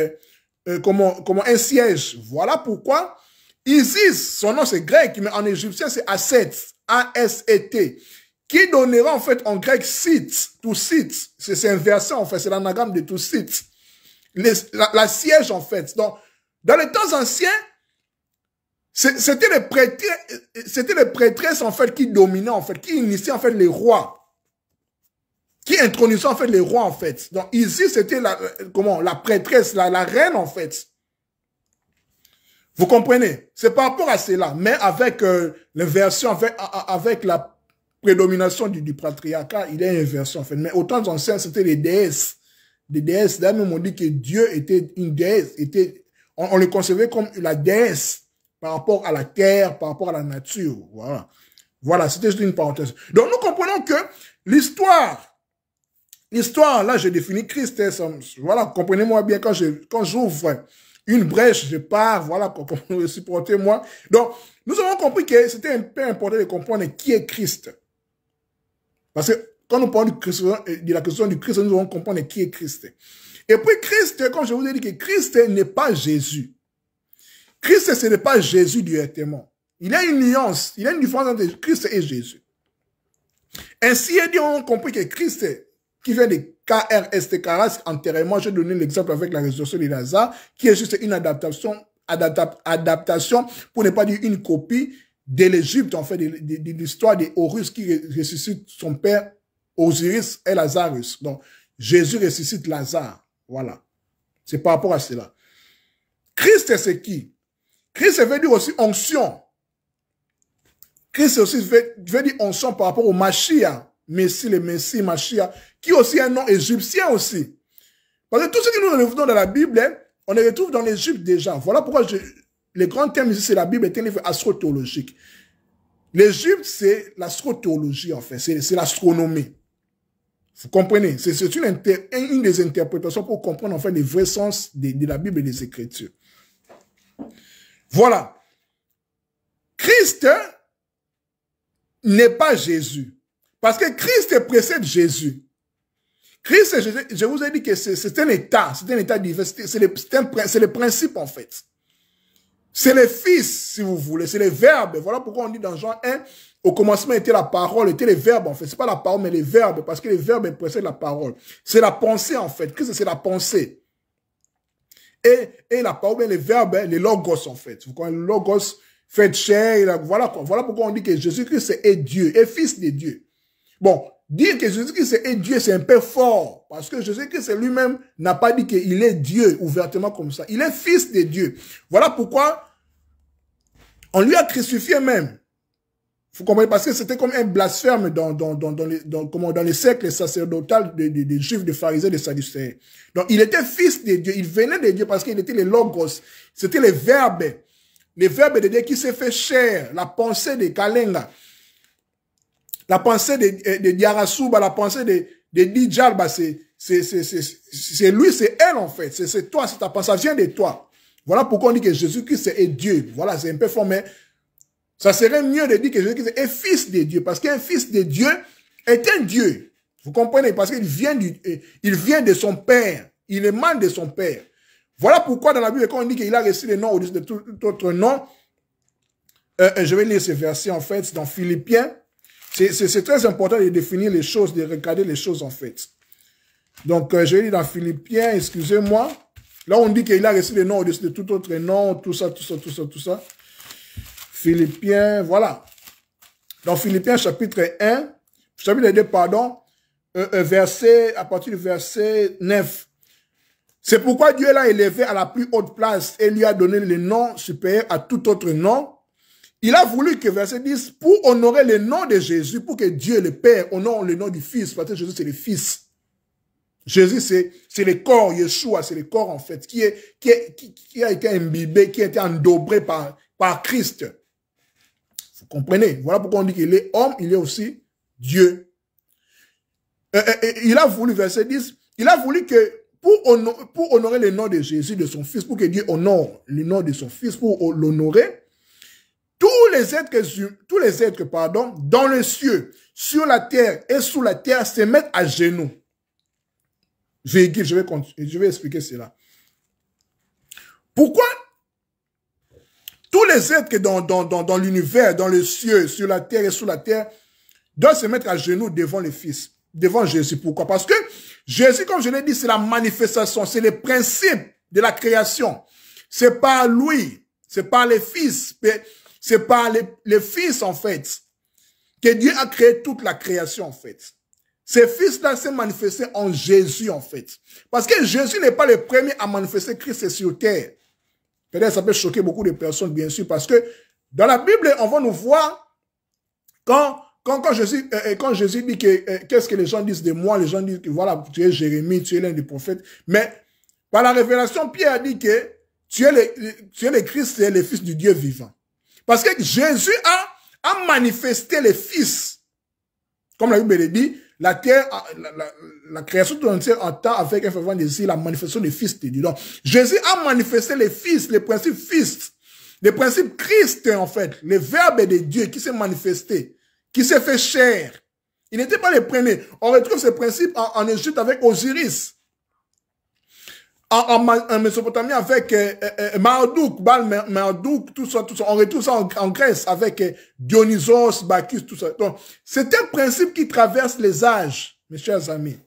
comment un siège. Voilà pourquoi Isis, son nom c'est grec, mais en égyptien c'est Aset, A-S-E-T, qui donnera en fait en grec Sith, tout Sith. C'est inversé en fait, c'est l'anagramme de tout Sith. La siège en fait. Donc, dans les temps anciens, c'était les prêtresses en fait qui dominaient en fait, qui initiaient en fait les rois. Qui intronisait en fait les rois en fait. Donc ici c'était la prêtresse, la reine en fait. Vous comprenez? C'est par rapport à cela, mais avec l'inversion, avec la prédomination du patriarcat, il y a une inversion en fait. Mais autant anciens c'était les déesses. Des déesses, là même on dit que Dieu était une déesse, on le concevait comme la déesse par rapport à la terre, par rapport à la nature. Voilà. Voilà, c'était juste une parenthèse. Donc nous comprenons que l'histoire, là, j'ai défini Christ. Voilà, comprenez-moi bien, quand j'ouvre une brèche, je pars, voilà, supportez-moi. Donc, nous avons compris que c'était un peu important de comprendre qui est Christ. Parce que quand nous parlons de la question du Christ, nous devons comprendre qui est Christ. Et puis Christ, comme je vous ai dit, que Christ n'est pas Jésus. Christ, ce n'est pas Jésus directement. Il y a une nuance, il y a une différence entre Christ et Jésus. Ainsi, nous avons compris que Christ qui vient de KRST, antérieurement, j'ai donné l'exemple avec la résurrection de Lazare, qui est juste une adaptation, pour ne pas dire une copie de l'Égypte, en fait, de l'histoire de Horus qui ressuscite son père Osiris et Lazarus. Donc, Jésus ressuscite Lazare. Voilà. C'est par rapport à cela. Christ, c'est qui? Christ veut dire aussi onction. Christ aussi veut dire onction par rapport au Mashiach. Messie, le Messie, Mashiach, qui est aussi un nom égyptien aussi. Parce que tout ce que nous retrouvons dans la Bible, hein, on les retrouve dans l'Égypte déjà. Voilà pourquoi le grand thème ici, c'est la Bible est un livre astrothéologique. L'Égypte, c'est l'astrothéologie, en fait. C'est l'astronomie. Vous comprenez? C'est une des interprétations pour comprendre, en fait, les vrais sens de la Bible et des Écritures. Voilà. Christ n'est pas Jésus. Parce que Christ précède Jésus. Christ, je vous ai dit que c'est un état divin, c'est le principe en fait. C'est le Fils, si vous voulez, c'est le Verbe. Voilà pourquoi on dit dans Jean 1, au commencement était la parole, était le Verbe en fait. C'est pas la parole, mais le Verbe, parce que le Verbe précède la parole. C'est la pensée en fait. Christ, c'est la pensée. Et la parole, le Verbe, le Logos en fait. Vous connaissez le Logos, fait chair. Voilà quoi. Voilà pourquoi on dit que Jésus-Christ est Dieu, est fils de Dieu. Bon, dire que Jésus-Christ est Dieu, c'est un peu fort. Parce que Jésus-Christ lui-même n'a pas dit qu'il est Dieu ouvertement comme ça. Il est fils de Dieu. Voilà pourquoi on lui a crucifié même. Vous comprenez? Parce que c'était comme un blasphème dans les cercles sacerdotaux des Juifs, des pharisiens, des Sadducéens. Donc, il était fils de Dieu. Il venait de Dieu parce qu'il était le logos. C'était le verbe de Dieu qui s'est fait chair. La pensée de Kalenga. La pensée de Diarasuba, la pensée de Dijalba, c'est lui, c'est elle en fait. C'est toi, c'est ta pensée, ça vient de toi. Voilà pourquoi on dit que Jésus-Christ est Dieu. Voilà, c'est un peu fort, mais ça serait mieux de dire que Jésus-Christ est fils de Dieu, parce qu'un fils de Dieu est un Dieu. Vous comprenez? Parce qu'il vient de son Père. Il émane de son Père. Voilà pourquoi dans la Bible, quand on dit qu'il a reçu le nom au-dessus de tout autre nom, je vais lire ce verset en fait dans Philippiens. C'est très important de définir les choses, de regarder les choses en fait. Donc, je vais lire dans Philippiens, excusez-moi. Là, on dit qu'il a reçu le nom au-dessus de tout autre nom, tout ça. Philippiens, voilà. Dans Philippiens chapitre 1, chapitre 2, pardon, à partir du verset 9. C'est pourquoi Dieu l'a élevé à la plus haute place et lui a donné le nom supérieur à tout autre nom. Il a voulu que, verset 10, pour honorer le nom de Jésus, pour que Dieu, le Père, honore le nom du Fils, parce que Jésus, c'est le Fils. Jésus, c'est le corps, Yeshua, c'est le corps, en fait, qui a été imbibé, qui a été endobré par Christ. Vous comprenez? Voilà pourquoi on dit qu'il est homme, il est aussi Dieu. Il a voulu, verset 10, il a voulu que, pour honorer le nom de Jésus, de son Fils, pour que Dieu honore le nom de son Fils, pour l'honorer, tous les êtres, dans les cieux, sur la terre et sous la terre, se mettent à genoux. Je vais expliquer cela. Pourquoi tous les êtres dans l'univers, dans les cieux, sur la terre et sous la terre, doivent se mettre à genoux devant le Fils, devant Jésus? Pourquoi? Parce que Jésus, comme je l'ai dit, c'est la manifestation, c'est le principe de la création. C'est par lui, c'est par les Fils, c'est par les Fils, en fait, que Dieu a créé toute la création, en fait. Ces Fils-là s'est manifesté en Jésus, en fait. Parce que Jésus n'est pas le premier à manifester Christ sur terre. Peut-être ça peut choquer beaucoup de personnes, bien sûr, parce que dans la Bible, on va nous voir quand Jésus dit que qu'est-ce que les gens disent de moi, les gens disent que voilà, tu es Jérémie, tu es l'un des prophètes. Mais par la révélation, Pierre a dit que tu es le Christ, tu es le Fils du Dieu vivant. Parce que Jésus a manifesté les Fils. Comme la Bible le dit, la terre, la création tout entière entend avec un fervent désir la manifestation des Fils de Dieu. Donc, Jésus a manifesté les Fils, les principes Fils, les principes Christ, en fait, le Verbe de Dieu qui s'est manifesté, qui s'est fait chair. Il n'était pas le premier. On retrouve ces principes en Égypte avec Osiris. En Mésopotamie avec Marduk, Marduk, tout ça. On retrouve ça en Grèce avec Dionysos, Bacchus, tout ça. Donc, c'est un principe qui traverse les âges, mes chers amis.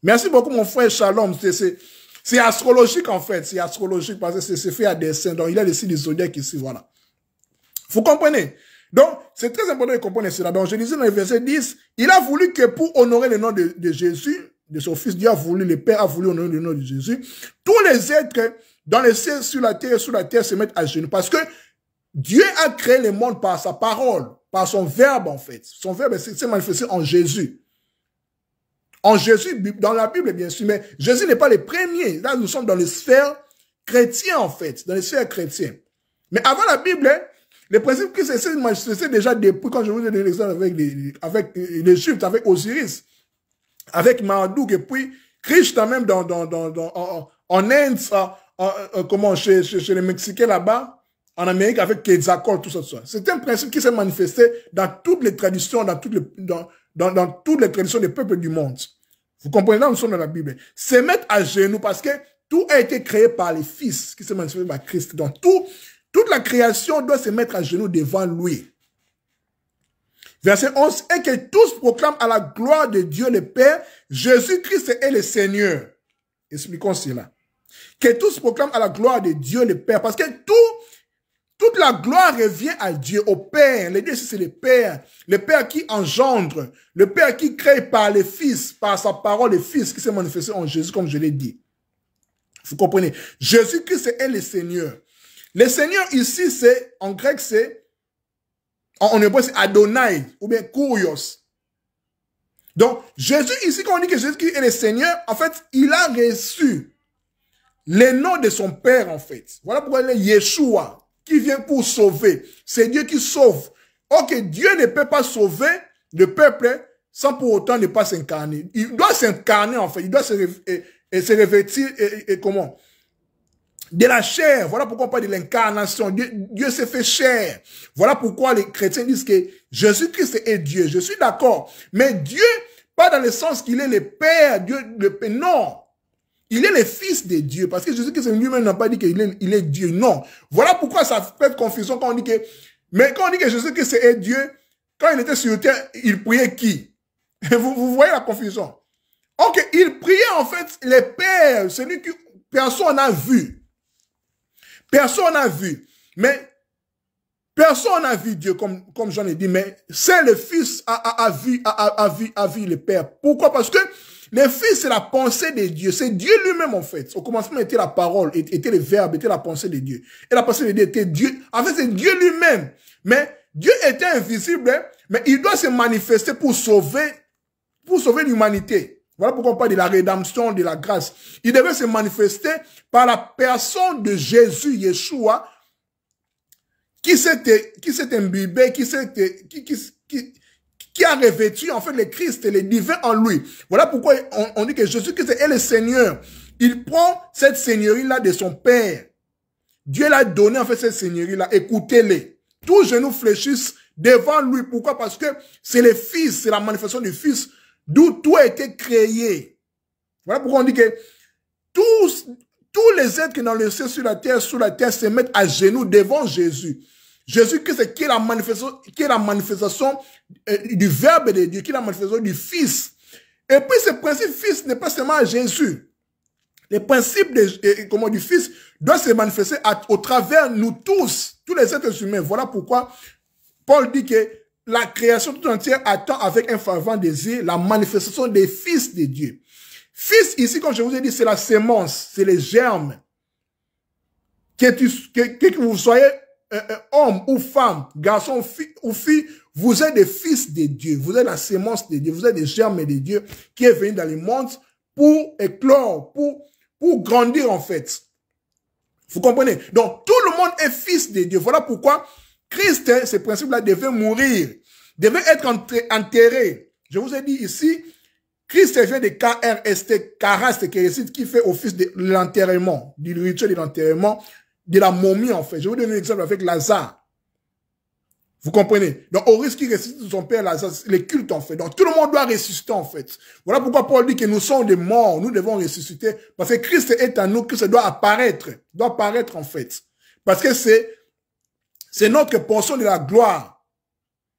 Merci beaucoup, mon frère Shalom. C'est astrologique, en fait. C'est astrologique parce que c'est fait à dessin. Donc, il a les signes du zodiaque ici, voilà. Vous comprenez? Donc, c'est très important de comprendre cela. Donc, je disais dans le verset 10, il a voulu que pour honorer le nom de Jésus, de son Fils, Dieu a voulu, le Père a voulu honorer le nom de Jésus. Tous les êtres dans les cieux, sur la terre et sous la terre se mettent à genoux. Parce que Dieu a créé le monde par sa parole, par son verbe en fait. Son verbe s'est manifesté en Jésus. En Jésus, dans la Bible bien sûr, mais Jésus n'est pas le premier. Là, nous sommes dans les sphères chrétiennes en fait, dans les sphères chrétiennes. Mais avant la Bible, les principes qui s'est manifesté déjà depuis, quand je vous ai donné l'exemple avec l'Égypte, avec Osiris, avec Marduk, et puis Christ même en Inde, comment, chez les Mexicains là-bas, en Amérique, avec Quetzalcoatl, tout ça. C'est un principe qui s'est manifesté dans toutes les traditions, dans toutes les traditions des peuples du monde. Vous comprenez, là, nous sommes dans la Bible. Se mettre à genoux parce que tout a été créé par les Fils qui s'est manifesté par Christ. Donc, toute la création doit se mettre à genoux devant lui. Verset 11, et que tous proclament à la gloire de Dieu le Père, Jésus-Christ est le Seigneur. Expliquons cela. Que tous proclament à la gloire de Dieu le Père, parce que toute la gloire revient à Dieu, au Père. Les dieux, c'est le Père qui engendre, le Père qui crée par le Fils, par sa parole, le Fils qui s'est manifesté en Jésus, comme je l'ai dit. Vous comprenez? Jésus-Christ est le Seigneur. Le Seigneur ici, c'est, en grec, c'est, en hébreu, c'est Adonai, ou bien Kurios. Donc, Jésus, ici, quand on dit que Jésus-Christ est le Seigneur, en fait, il a reçu le nom de son Père, en fait. Voilà pourquoi il est Yeshua, qui vient pour sauver. C'est Dieu qui sauve. Ok, Dieu ne peut pas sauver le peuple sans pour autant ne pas s'incarner. Il doit s'incarner, en fait. Il doit se revêtir, comment? De la chair. Voilà pourquoi on parle de l'incarnation. Dieu s'est fait chair. Voilà pourquoi les chrétiens disent que Jésus-Christ est Dieu. Je suis d'accord. Mais Dieu, pas dans le sens qu'il est le Père, Dieu, le Père. Non. Il est le Fils de Dieu. Parce que Jésus-Christ lui-même n'a pas dit qu'il est Dieu. Non. Voilà pourquoi ça fait confusion quand on dit que, mais quand on dit que Jésus-Christ est Dieu, quand il était sur terre, il priait qui? Vous voyez la confusion. Ok, il priait en fait le Père, celui que personne n'a vu. Personne n'a vu. Mais personne n'a vu Dieu, comme j'en ai dit, mais c'est le Fils a vu le Père. Pourquoi? Parce que le Fils, c'est la pensée de Dieu. C'est Dieu lui-même, en fait. Au commencement, était la parole, était le Verbe, était la pensée de Dieu. Et la pensée de Dieu était Dieu. En fait, c'est Dieu lui-même. Mais Dieu était invisible, mais il doit se manifester pour sauver l'humanité. Voilà pourquoi on parle de la rédemption, de la grâce. Il devait se manifester par la personne de Jésus, Yeshua, qui s'est imbibé, qui a revêtu en fait le Christ et le divin en lui. Voilà pourquoi on dit que Jésus-Christ est le Seigneur. Il prend cette seigneurie-là de son Père. Dieu l'a donné en fait cette seigneurie-là. Écoutez-les. Tous genoux fléchissent devant lui. Pourquoi? Parce que c'est le Fils, c'est la manifestation du Fils, d'où tout a été créé. Voilà pourquoi on dit que tous les êtres qui sont dans le ciel, sur la terre, se mettent à genoux devant Jésus. Jésus-Christ, qui est la manifestation du Verbe de Dieu, qui est la manifestation du Fils. Et puis ce principe Fils n'est pas seulement à Jésus. Le principe du Fils doit se manifester au travers nous tous les êtres humains. Voilà pourquoi Paul dit que la création tout entière attend avec un fervent désir la manifestation des fils de Dieu. Fils, ici, comme je vous ai dit, c'est la sémence, c'est les germes. Que vous soyez homme ou femme, garçon ou fille, vous êtes des fils de Dieu. Vous êtes la sémence de Dieu. Vous êtes des germes de Dieu qui est venu dans le monde pour éclore, pour grandir en fait. Vous comprenez? Donc, tout le monde est fils de Dieu. Voilà pourquoi Christ, ce principe-là, devait mourir, devait être enterré. Je vous ai dit ici, Christ vient de KRST, Karaste, qui fait office de l'enterrement, du rituel de l'enterrement, de la momie en fait. Je vais vous donner un exemple avec Lazare. Vous comprenez? Donc, au risque qu'il ressuscite son père Lazare, les cultes en fait. Donc, tout le monde doit ressusciter en fait. Voilà pourquoi Paul dit que nous sommes des morts, nous devons ressusciter. Parce que Christ est en nous, Christ doit apparaître en fait. Parce que c'est notre portion de la gloire.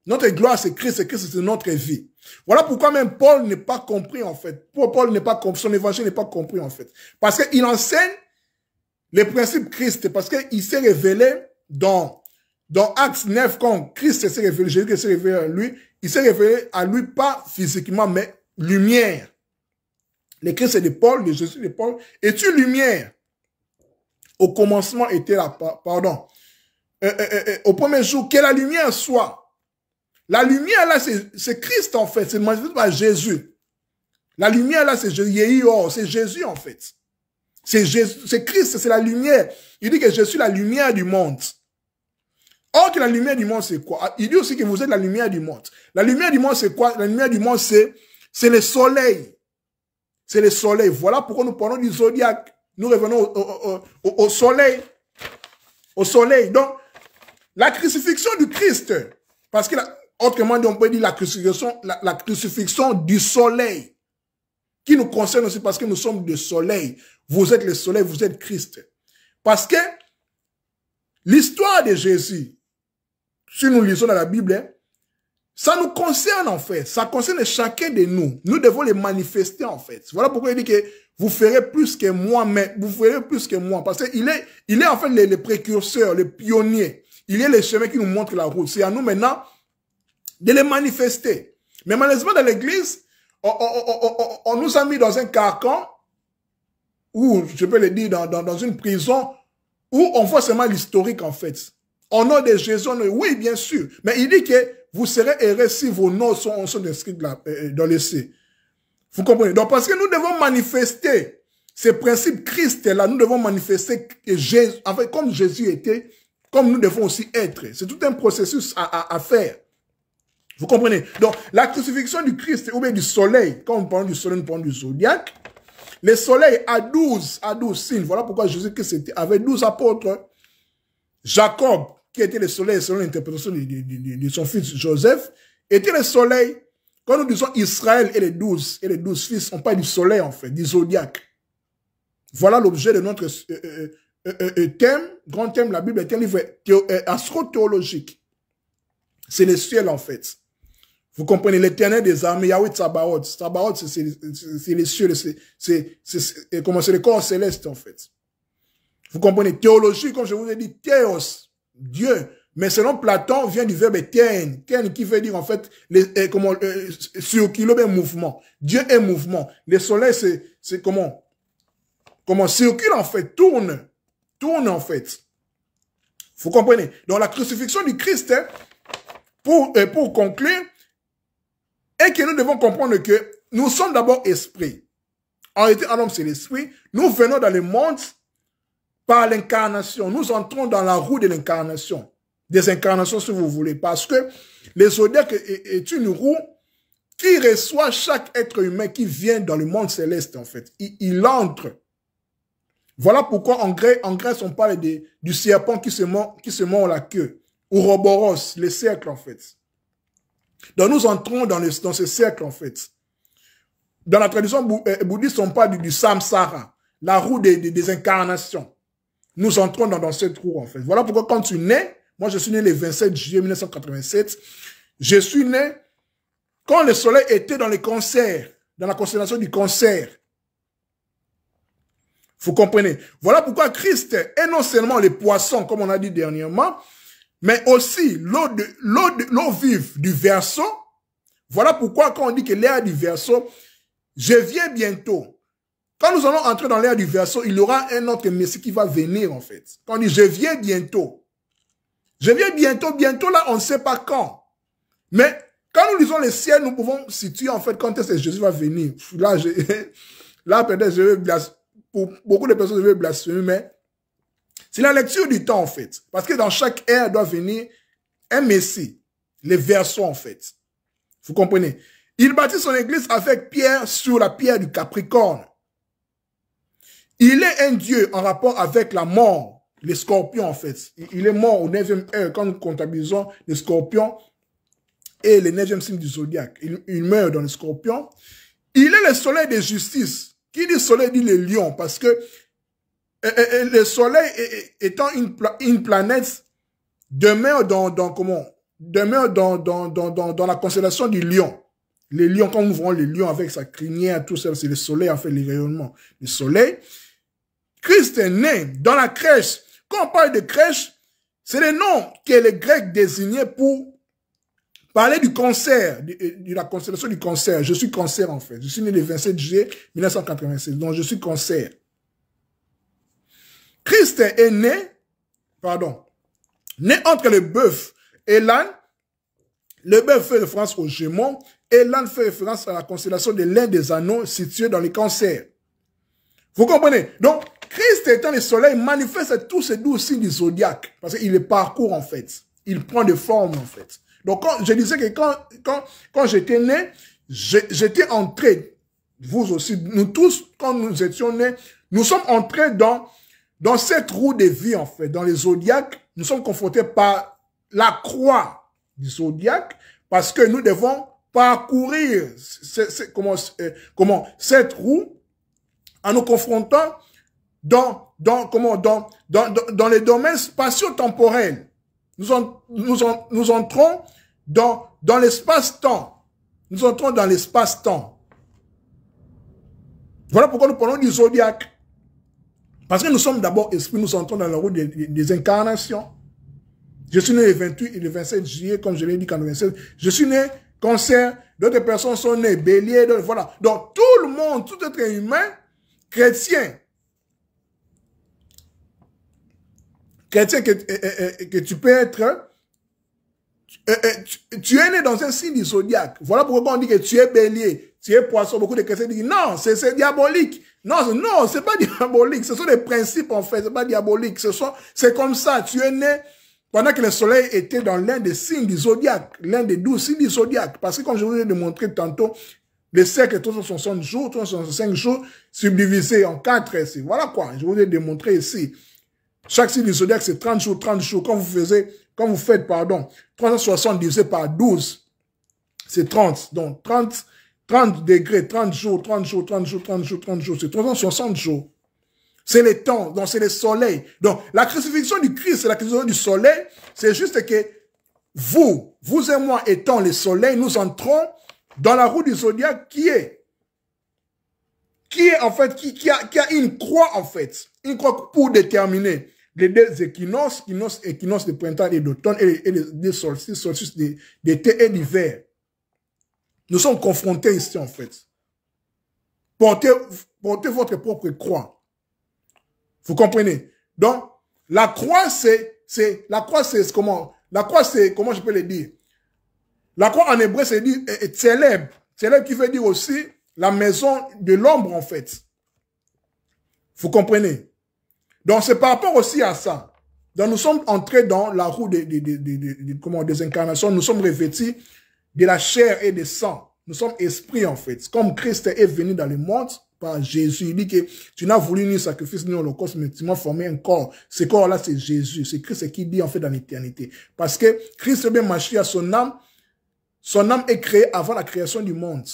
Notre gloire, c'est Christ, c'est notre vie. Voilà pourquoi même Paul n'est pas compris en fait. Paul n'est pas compris, son évangile n'est pas compris en fait. Parce qu'il enseigne les principes Christ, parce qu'il s'est révélé dans Actes 9, quand Christ s'est révélé, Jésus s'est révélé à lui, il s'est révélé à lui pas physiquement, mais lumière. Le Christ est de Paul, le Jésus de Paul, es-tu lumière? Au commencement était la, pardon, au premier jour, que la lumière soit. La lumière là, c'est Christ en fait, c'est manifesté par Jésus. La lumière là, c'est Jésus en fait. C'est Christ, c'est la lumière. Il dit que je suis la lumière du monde. Or que la lumière du monde, c'est quoi? Il dit aussi que vous êtes la lumière du monde. La lumière du monde, c'est quoi? La lumière du monde, c'est le soleil. C'est le soleil. Voilà pourquoi nous parlons du zodiaque. Nous revenons au soleil. Au soleil. Donc, la crucifixion du Christ. Parce que, autrement dit, on peut dire la crucifixion du soleil. Qui nous concerne aussi parce que nous sommes du soleil. Vous êtes le soleil, vous êtes Christ. Parce que l'histoire de Jésus, si nous lisons dans la Bible, ça nous concerne en fait. Ça concerne chacun de nous. Nous devons les manifester en fait. Voilà pourquoi il dit que vous ferez plus que moi, mais vous ferez plus que moi. Parce qu'il est en fait le précurseur, le pionnier. il y a les chemins qui nous montrent la route. C'est à nous maintenant de les manifester. Mais malheureusement, dans l'église, on nous a mis dans un carcan, ou je peux le dire, dans une prison, où on voit seulement l'historique en fait. Au nom de Jésus, oui, bien sûr. Mais il dit que vous serez heureux si vos noms sont inscrits dans le C. Vous comprenez? Donc, parce que nous devons manifester ces principes Christ-là, nous devons manifester que Jésus, en fait, comme Jésus était, comme nous devons aussi être. C'est tout un processus à faire. Vous comprenez? Donc, la crucifixion du Christ, ou bien du soleil, quand on parle du soleil, nous parlons du zodiaque. Le soleil a 12 signes. Voilà pourquoi Jésus-Christ avait 12 apôtres. Jacob, qui était le soleil selon l'interprétation de son fils Joseph, était le soleil. Quand nous disons Israël et les 12 fils, on parle du soleil en fait, du zodiaque. Voilà l'objet de notre thème, grand thème, la Bible est un livre astro-théologique. C'est le ciel en fait. Vous comprenez, l'éternel des armées, Yahweh Tsabaoth. Tsabaoth, c'est les cieux, c'est le corps céleste en fait. Vous comprenez, théologie, comme je vous ai dit, théos, Dieu. Mais selon Platon, vient du verbe ten. Ten qui veut dire en fait, circuler un mouvement. Dieu est mouvement. Le soleil, c'est comment circule en fait, tourne en fait. Vous comprenez? Donc la crucifixion du Christ, pour conclure, est que nous devons comprendre que nous sommes d'abord esprit. En réalité, un homme, c'est l'esprit. Nous venons dans le monde par l'incarnation. Nous entrons dans la roue de l'incarnation. Des incarnations, si vous voulez. Parce que le zodiaque est une roue qui reçoit chaque être humain qui vient dans le monde céleste, en fait. Il entre. Voilà pourquoi en Grèce, on parle du serpent qui se mord la queue. Ouroboros, le cercle, en fait. Donc nous entrons dans ce cercle, en fait. Dans la tradition bouddhiste, on parle du samsara, la roue des incarnations. Nous entrons dans cette roue, en fait. Voilà pourquoi quand tu nais, moi je suis né le 27 juillet 1987, je suis né quand le soleil était dans les cancers, dans la constellation du cancer. Vous comprenez? Voilà pourquoi Christ est non seulement les poissons, comme on a dit dernièrement, mais aussi l'eau vive du verseau. Voilà pourquoi quand on dit que l'ère du verseau, je viens bientôt. Quand nous allons entrer dans l'ère du verseau, il y aura un autre Messie qui va venir en fait. Quand on dit je viens bientôt. Je viens bientôt là, on ne sait pas quand. Mais quand nous lisons le ciel, nous pouvons situer en fait quand est-ce que Jésus va venir. Là peut-être pour beaucoup de personnes, je vais blasphémer, mais c'est la lecture du temps, en fait. Parce que dans chaque ère doit venir un Messie. Les versos, en fait. Vous comprenez? Il bâtit son église avec pierre sur la pierre du Capricorne. Il est un Dieu en rapport avec la mort. Les scorpions, en fait. Il est mort au 9e heure quand nous comptabilisons les scorpions et les 9e signe du zodiaque. Il meurt dans les scorpions. Il est le soleil de justice. Qui dit soleil dit le lion, parce que le soleil étant une planète demeure dans la constellation du lion. Les lions, quand nous voyons les lions avec sa crinière, tout ça, c'est le soleil, en fait, les rayonnements. Le soleil. Christ est né dans la crèche. Quand on parle de crèche, c'est le nom que les Grecs désignaient pour parler du cancer, de la constellation du cancer. Je suis cancer, en fait. Je suis né le 27 juillet 1996. Donc, je suis cancer. Christ est né entre le bœuf et l'âne. Le bœuf fait référence au Gémeaux et l'âne fait référence à la constellation de l'un des anneaux situés dans les cancers. Vous comprenez? Donc, Christ étant le soleil manifeste tous ces 12 signes du zodiaque. Parce qu'il les parcourt, en fait. Il prend des formes, en fait. Donc, je disais que quand j'étais né, j'étais entré, vous aussi, nous tous, quand nous étions nés, nous sommes entrés dans cette roue de vie, en fait, dans les zodiaques. Nous sommes confrontés par la croix du zodiaque, parce que nous devons parcourir cette roue en nous confrontant dans les domaines spatio-temporels. Nous entrons dans l'espace-temps. Nous entrons dans l'espace-temps. Voilà pourquoi nous parlons du zodiaque. Parce que nous sommes d'abord esprits, nous entrons dans la roue des incarnations. Je suis né le 28 et le 27 juillet, comme je l'ai dit quand le 27. Je suis né cancer, d'autres personnes sont nées bélier, voilà. Donc tout le monde, tout être humain, chrétien que tu peux être, tu es né dans un signe du zodiaque. Voilà pourquoi on dit que tu es bélier, tu es poisson. Beaucoup de chrétiens disent non, c'est diabolique. Non, non, c'est pas diabolique. Ce sont des principes en fait, c'est pas diabolique. C'est comme ça. Tu es né pendant que le soleil était dans l'un des signes du zodiaque, l'un des 12 signes du zodiaque. Parce que comme je vous ai démontré tantôt, le cercle est 360 jours, 365 jours, subdivisé en 4 ici. Voilà quoi, je vous ai démontré ici. Chaque signe du zodiaque, c'est 30 jours, 30 jours. Quand vous faites, 360 divisé par 12, c'est 30. Donc, 30 degrés, 30 jours, 30 jours, 30 jours, 30 jours, 30 jours, c'est 360 jours. C'est le temps, donc c'est le soleil. Donc, la crucifixion du Christ, c'est la crucifixion du soleil. C'est juste que vous et moi étant le soleil, nous entrons dans la roue du zodiaque qui est en fait, qui a une croix en fait. Une croix pour déterminer les deux équinoxes, équinoxe de printemps et d'automne et les solstices d'été et d'hiver. Nous sommes confrontés ici en fait. Portez votre propre croix. Vous comprenez? Donc, la croix, comment je peux le dire? La croix en hébreu, c'est dit Tseleb. Tseleb qui veut dire aussi la maison de l'ombre, en fait. Vous comprenez? Donc, c'est par rapport aussi à ça. Donc, nous sommes entrés dans la roue des incarnations. Nous sommes revêtus de la chair et du sang. Nous sommes esprits, en fait. Comme Christ est venu dans le monde, par Jésus. Il dit que tu n'as voulu ni sacrifice ni holocauste, mais tu m'as formé un corps. Ce corps-là, c'est Jésus. C'est Christ qui dit en fait dans l'éternité. Parce que Christ est bien marché à son âme. Son âme est créée avant la création du monde.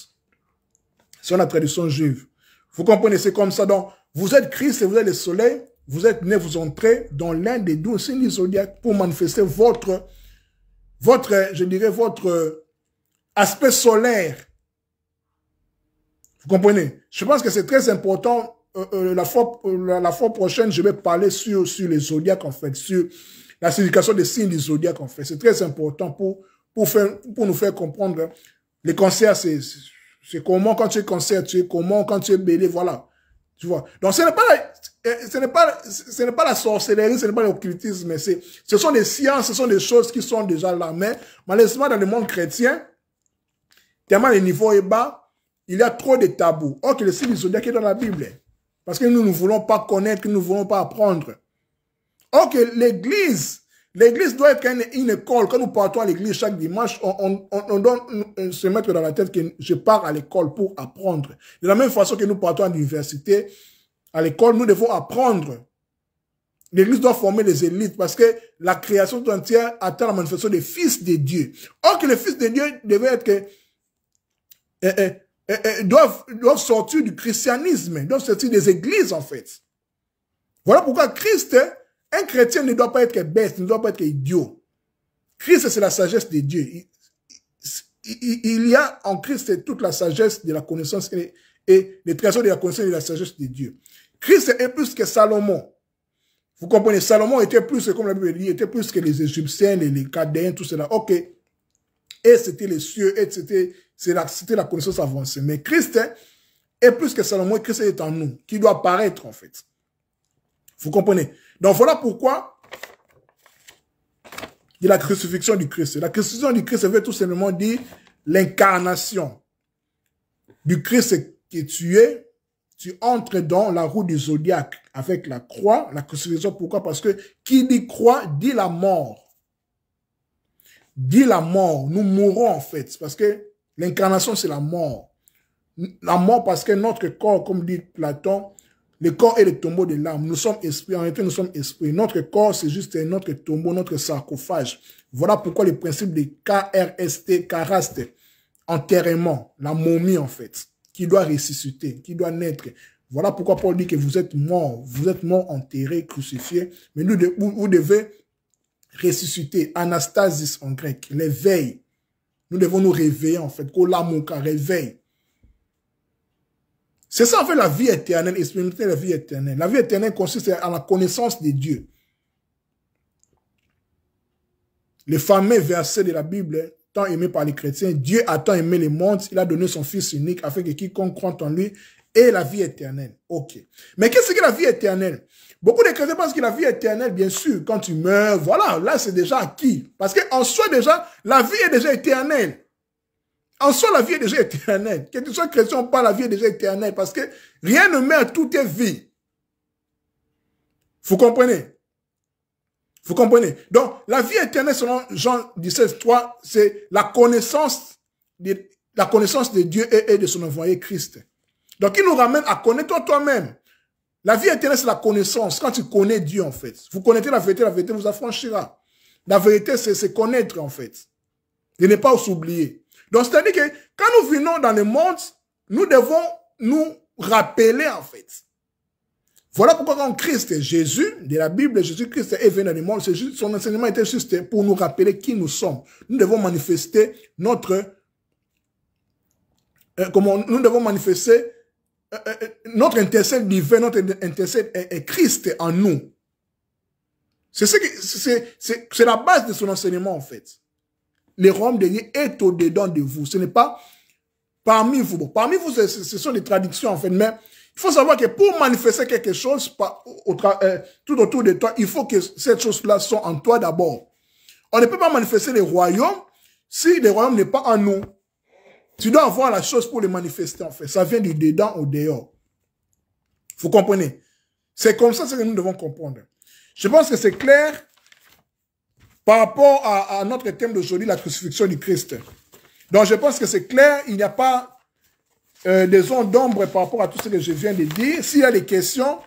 C'est la tradition juive. Vous comprenez, c'est comme ça. Donc, vous êtes Christ et vous êtes le soleil. Vous êtes né, vous entrez dans l'un des 12 signes du zodiaque pour manifester votre aspect solaire. Vous comprenez? Je pense que c'est très important. La fois prochaine, je vais parler sur les zodiaques, en fait, sur la signification des signes du zodiaque, en fait. C'est très important pour nous faire comprendre. Les cancers, c'est comment quand tu es cancer, tu es comment quand tu es bélier, voilà. Tu vois? Donc, ce n'est pas la sorcellerie, ce n'est pas l'occultisme, mais ce sont des sciences, ce sont des choses qui sont déjà là. Mais, malheureusement, dans le monde chrétien, tellement le niveau est bas, il y a trop de tabous. Or que le signe du zodiaque est dans la Bible. Parce que nous ne voulons pas connaître, nous ne voulons pas apprendre. Or que l'église doit être une école. Quand nous partons à l'église chaque dimanche, on doit se mettre dans la tête que je pars à l'école pour apprendre. De la même façon que nous partons à l'université, à l'école, nous devons apprendre. L'église doit former les élites parce que la création tout entière attend la manifestation des fils de Dieu. Or que les fils de Dieu devaient être doivent sortir du christianisme, doivent sortir des églises, en fait. Voilà pourquoi Christ, un chrétien ne doit pas être bête, ne doit pas être idiot. Christ, c'est la sagesse de Dieu. Il y a en Christ toute la sagesse de la connaissance et les trésors de la connaissance et de la sagesse de Dieu. Christ est plus que Salomon. Vous comprenez? Salomon était plus, comme la Bible dit, était plus que les Égyptiens, les Chaldéens, tout cela. Ok. Et c'était les cieux, et c'était la connaissance avancée. Mais Christ est plus que Salomon, Christ est en nous, qui doit paraître en fait. Vous comprenez? Donc voilà pourquoi il y a la crucifixion du Christ. La crucifixion du Christ veut tout simplement dire l'incarnation du Christ que tu es. Tu entres dans la roue du zodiaque avec la croix, la crucifixion. Pourquoi? Parce que qui dit croix dit la mort. Dit la mort, nous mourrons en fait, parce que l'incarnation c'est la mort. La mort parce que notre corps, comme dit Platon, le corps est le tombeau de l'âme. Nous sommes esprits, en réalité nous sommes esprits. Notre corps c'est juste notre tombeau, notre sarcophage. Voilà pourquoi le principe de KRST, karaste, enterrement, la momie en fait, qui doit ressusciter, qui doit naître. Voilà pourquoi Paul dit que vous êtes morts enterrés, crucifiés, mais vous devez ressusciter, anastasis en grec, l'éveil. Nous devons nous réveiller en fait, kolamuka, réveil. C'est ça en fait la vie éternelle, expérimenter la vie éternelle. La vie éternelle consiste à la connaissance de Dieu. le fameux verset de la Bible, tant aimé par les chrétiens, Dieu a tant aimé le monde, il a donné son Fils unique afin que quiconque croit en lui ait la vie éternelle. Ok. Mais qu'est-ce que la vie éternelle? Beaucoup de chrétiens pensent que la vie éternelle, bien sûr, quand tu meurs, voilà, là c'est déjà acquis. Parce qu'en soi déjà, la vie est déjà éternelle. En soi, la vie est déjà éternelle. Que tu sois chrétien ou pas, la vie est déjà éternelle. Parce que rien ne meurt, tout est vie. Vous comprenez? Vous comprenez? Donc, la vie éternelle, selon Jean 17, 3, c'est la connaissance de Dieu et de son envoyé Christ. Donc, il nous ramène à connaître toi-même. La vie éternelle, c'est la connaissance. Quand tu connais Dieu, en fait. Vous connaissez la vérité vous affranchira. La vérité, c'est connaître, en fait. Et ne pas s'oublier. Donc, c'est-à-dire que quand nous venons dans le monde, nous devons nous rappeler, en fait. Voilà pourquoi quand Christ, Jésus, de la Bible, Jésus-Christ est venu dans le monde, son enseignement était juste pour nous rappeler qui nous sommes. Nous devons manifester notre intercelle divin, notre intercelle est Christ en nous. C'est la base de son enseignement, en fait. Le royaume de Dieu est au-dedans de vous. Ce n'est pas parmi vous. Bon, parmi vous, ce sont des traductions, en fait, mais il faut savoir que pour manifester quelque chose tout autour de toi, il faut que cette chose-là soit en toi d'abord. On ne peut pas manifester le royaume si le royaume n'est pas en nous. Tu dois avoir la chose pour le manifester, en fait. Ça vient du dedans au dehors. Vous comprenez? C'est comme ça que nous devons comprendre. Je pense que c'est clair par rapport à notre thème d'aujourd'hui, la crucifixion du Christ. Donc, je pense que c'est clair. Il n'y a pas des zones d'ombre par rapport à tout ce que je viens de dire. S'il y a des questions,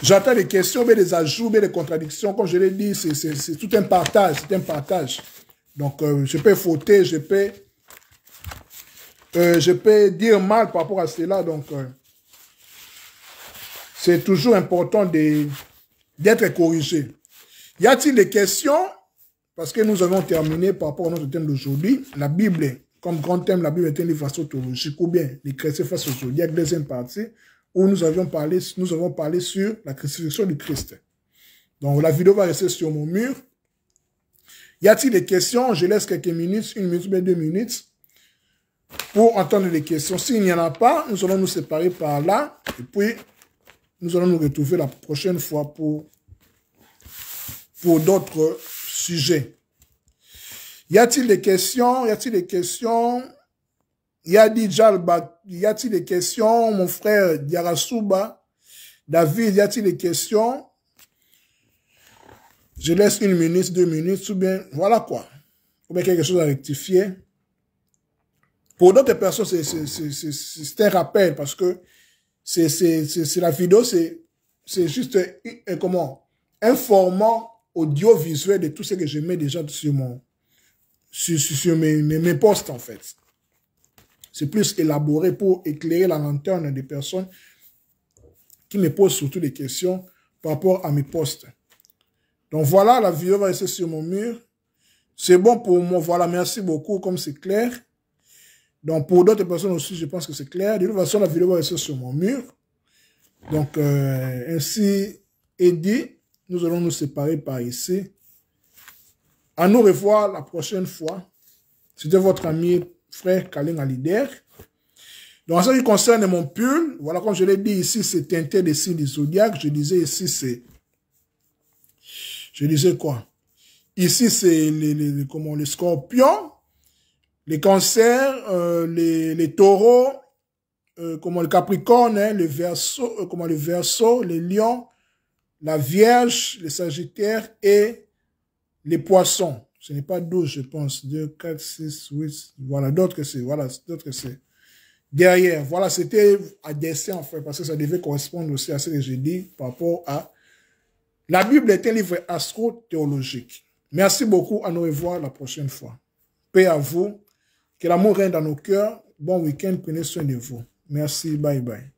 j'attends des questions, mais des ajouts, mais des contradictions. Comme je l'ai dit, c'est tout un partage. C'est un partage. Donc, je peux fauter, je peux dire mal par rapport à cela. Donc, c'est toujours important d'être corrigé. Y a-t-il des questions? Parce que nous avons terminé par rapport à notre thème d'aujourd'hui. La Bible, comme grand thème, la Bible est un livre théologique, ou bien les chrétiens face au zodiaque, deuxième partie, où nous avons parlé sur la crucifixion du Christ. Donc, la vidéo va rester sur mon mur. Y a-t-il des questions? Je laisse quelques minutes, 1 minute, 2 minutes, pour entendre les questions. S'il n'y en a pas, nous allons nous séparer par là, et puis nous allons nous retrouver la prochaine fois pour d'autres sujets. Y a-t-il des questions? Y a-t-il des questions? Yadi Jalba, y a-t-il des questions? Mon frère Diarasuba, David, y a-t-il des questions? Je laisse 1 minute, 2 minutes, ou bien, voilà quoi. Ou bien quelque chose à rectifier. Pour d'autres personnes, c'est un rappel, parce que c'est la vidéo, c'est juste, un format audiovisuel de tout ce que je mets déjà sur mes posts, en fait. C'est plus élaboré pour éclairer la lanterne des personnes qui me posent surtout des questions par rapport à mes posts. Donc voilà, la vidéo va rester sur mon mur. C'est bon pour moi. Voilà, merci beaucoup, comme c'est clair. Donc pour d'autres personnes aussi, je pense que c'est clair. De toute façon, la vidéo va rester sur mon mur. Donc, ainsi est dit, nous allons nous séparer par ici. À nous revoir la prochaine fois. C'était votre ami frère Kaling Alider. Donc, en ce qui concerne mon pull, voilà, comme je l'ai dit ici, c'est teinté des signes du zodiaque. Je disais ici, c'est... Je disais quoi? Ici, c'est les scorpions, les cancers, les taureaux, le capricorne, hein, le verseau, les lions, la vierge, les sagittaires et les poissons. Ce n'est pas 12, je pense. 2, 4, 6, 8. Voilà, d'autres que c'est. Voilà, d'autres que c'est. Derrière, voilà, c'était à dessein, en fait, parce que ça devait correspondre aussi à ce que j'ai dit par rapport à... La Bible est un livre astro-théologique. Merci beaucoup, à nous revoir la prochaine fois. Paix à vous. Que l'amour règne dans nos cœurs. Bon week-end, prenez soin de vous. Merci, bye bye.